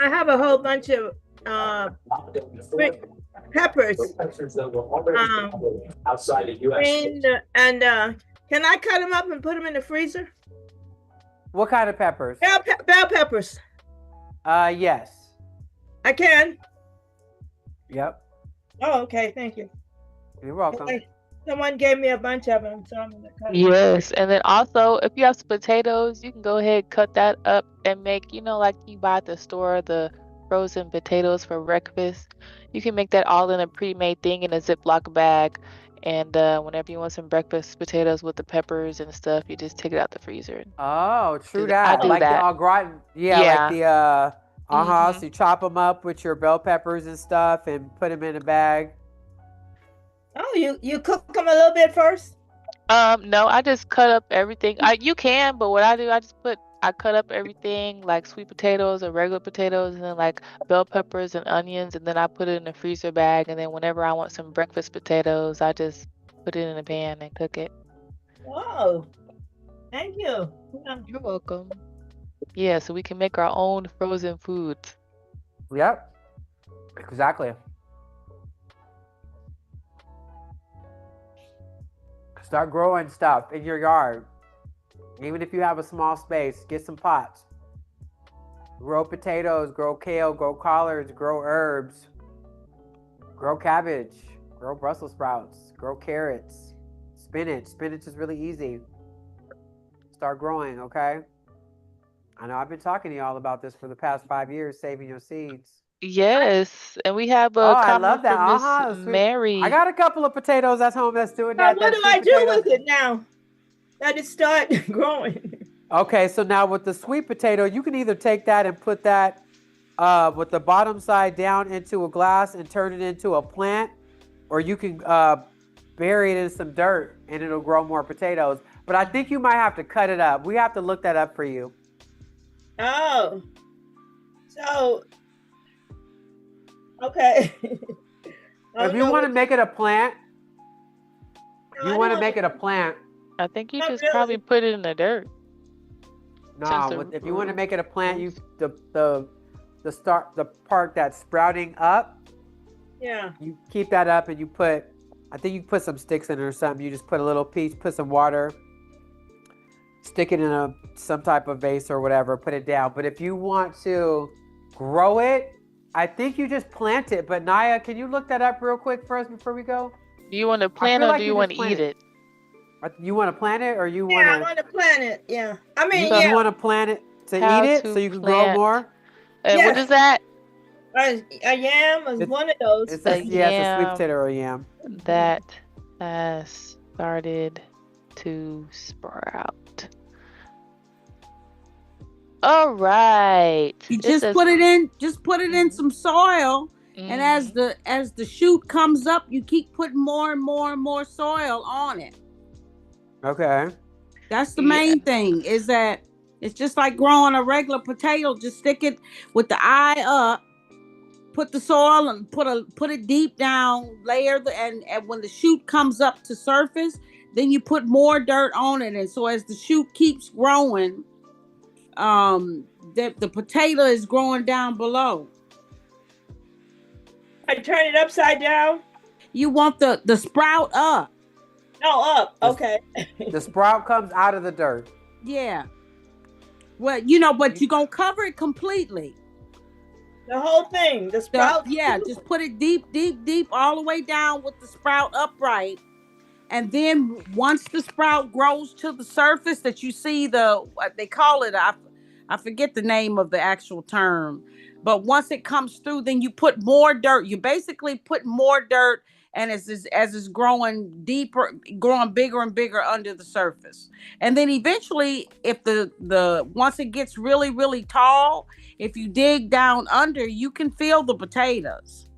I have a whole bunch of peppers. Outside the U.S. And can I cut them up and put them in the freezer? What kind of peppers? Bell peppers. Yes. I can. Yep. Oh, okay. Thank you. You're welcome. Okay. Someone gave me a bunch of them, so I'm gonna cut them. Yes, and then also if you have some potatoes, you can go ahead cut that up and make, like you buy at the store, the frozen potatoes for breakfast. You can make that all in a pre-made thing in a Ziploc bag, and whenever you want some breakfast potatoes with the peppers and stuff, you just take it out the freezer. Oh, true that. I that. do Like that. the au gratin. Yeah, like the So you chop them up with your bell peppers and stuff and put them in a bag. Oh, you cook them a little bit first? No, I just cut up everything. You can, but what I do, I cut up everything like sweet potatoes or regular potatoes, and then like bell peppers and onions, and then I put it in a freezer bag, and then whenever I want some breakfast potatoes, I just put it in a pan and cook it. Oh, thank you. You're welcome. Yeah, so we can make our own frozen foods. Yep. Exactly. Start growing stuff in your yard. Even if you have a small space, get some pots. Grow potatoes, grow kale, grow collards, grow herbs, grow cabbage, grow Brussels sprouts, grow carrots, spinach. Spinach is really easy. Start growing, okay? I know I've been talking to y'all about this for the past 5 years, saving your seeds. Yes, and we have a I comment love that. from Miss Mary. I got a couple of potatoes at home that's doing that. What do I do with it now? That it start growing. Okay, so now with the sweet potato, you can either take that and put that with the bottom side down into a glass and turn it into a plant, or you can bury it in some dirt and it'll grow more potatoes. But I think you might have to cut it up. We have to look that up for you. Oh, so okay. If you want to make it a plant, I think you just probably put it in the dirt. No, if you want to make it a plant, you the part that's sprouting up. Yeah. You keep that up and I think you put some sticks in it or something. You just put a little piece, put some water, stick it in some type of vase or whatever, put it down. But if you want to grow it, I think you just plant it. But Naya, can you look that up real quick for us before we go? Do you want to plant it or do you want to eat it? You want to plant it or you want to? Yeah, I want to plant it. Yeah. I mean, you want to plant it to eat it so you can grow more? Yes. What is that? A yam is one of those. It's a sweet potato or a yam. That has started to sprout. All right. You just put it in some soil, and as the shoot comes up, you keep putting more and more and more soil on it. Okay. That's the main thing, is that it's just like growing a regular potato. Just stick it with the eye up, put the soil and put it deep down, and when the shoot comes up to surface, then you put more dirt on it. And so as the shoot keeps growing, the potato is growing down below. I turn it upside down. You want the sprout up. No, up. Okay. The sprout comes out of the dirt. Yeah. Well, but you're going to cover it completely. The whole thing, the sprout. Just put it deep, all the way down with the sprout upright. And then once the sprout grows to the surface that you see what they call it, I forget the name of the actual term. But once it comes through, then you put more dirt. You basically put more dirt, and as it's growing deeper, growing bigger and bigger under the surface. And then eventually, if once it gets really, really tall, if you dig down under, you can feel the potatoes.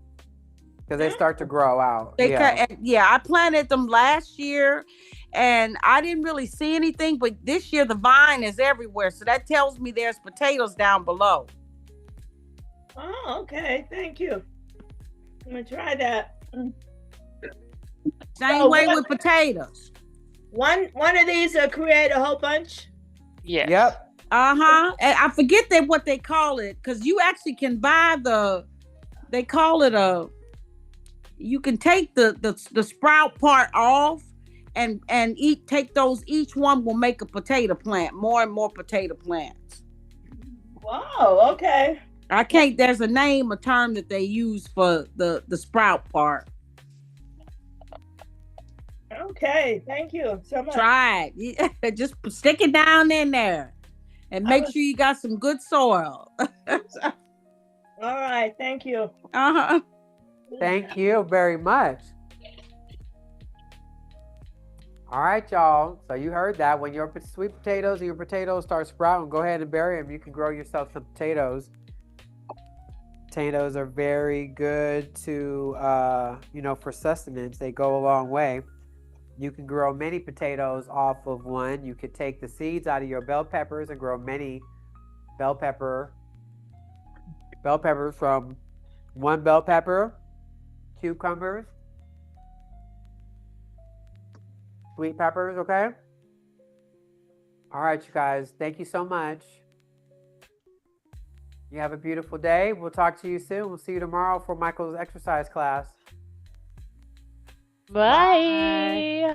Because they start to grow out. I planted them last year, and I didn't really see anything. But this year, the vine is everywhere. So that tells me there's potatoes down below. Oh, okay. Thank you. I'm going to try that. Same way with potatoes. One of these will create a whole bunch? Yes. Yep. Uh-huh. And I forget what they call it, because you actually can buy they call it you can take the sprout part off and take those. Each one will make a potato plant, more and more potato plants. Wow, okay. There's a term that they use for the sprout part. Okay, thank you so much. Try it. Just stick it down in there and make sure you got some good soil. All right, thank you. Uh-huh. Thank you very much. All right, y'all. So you heard that. When your sweet potatoes and your potatoes start sprouting, go ahead and bury them. You can grow yourself some potatoes. Potatoes are very good to, for sustenance. They go a long way. You can grow many potatoes off of one. You could take the seeds out of your bell peppers and grow many bell peppers from one bell pepper, cucumbers, sweet peppers, okay? All right, you guys. Thank you so much. You have a beautiful day. We'll talk to you soon. We'll see you tomorrow for Michael's exercise class. Bye.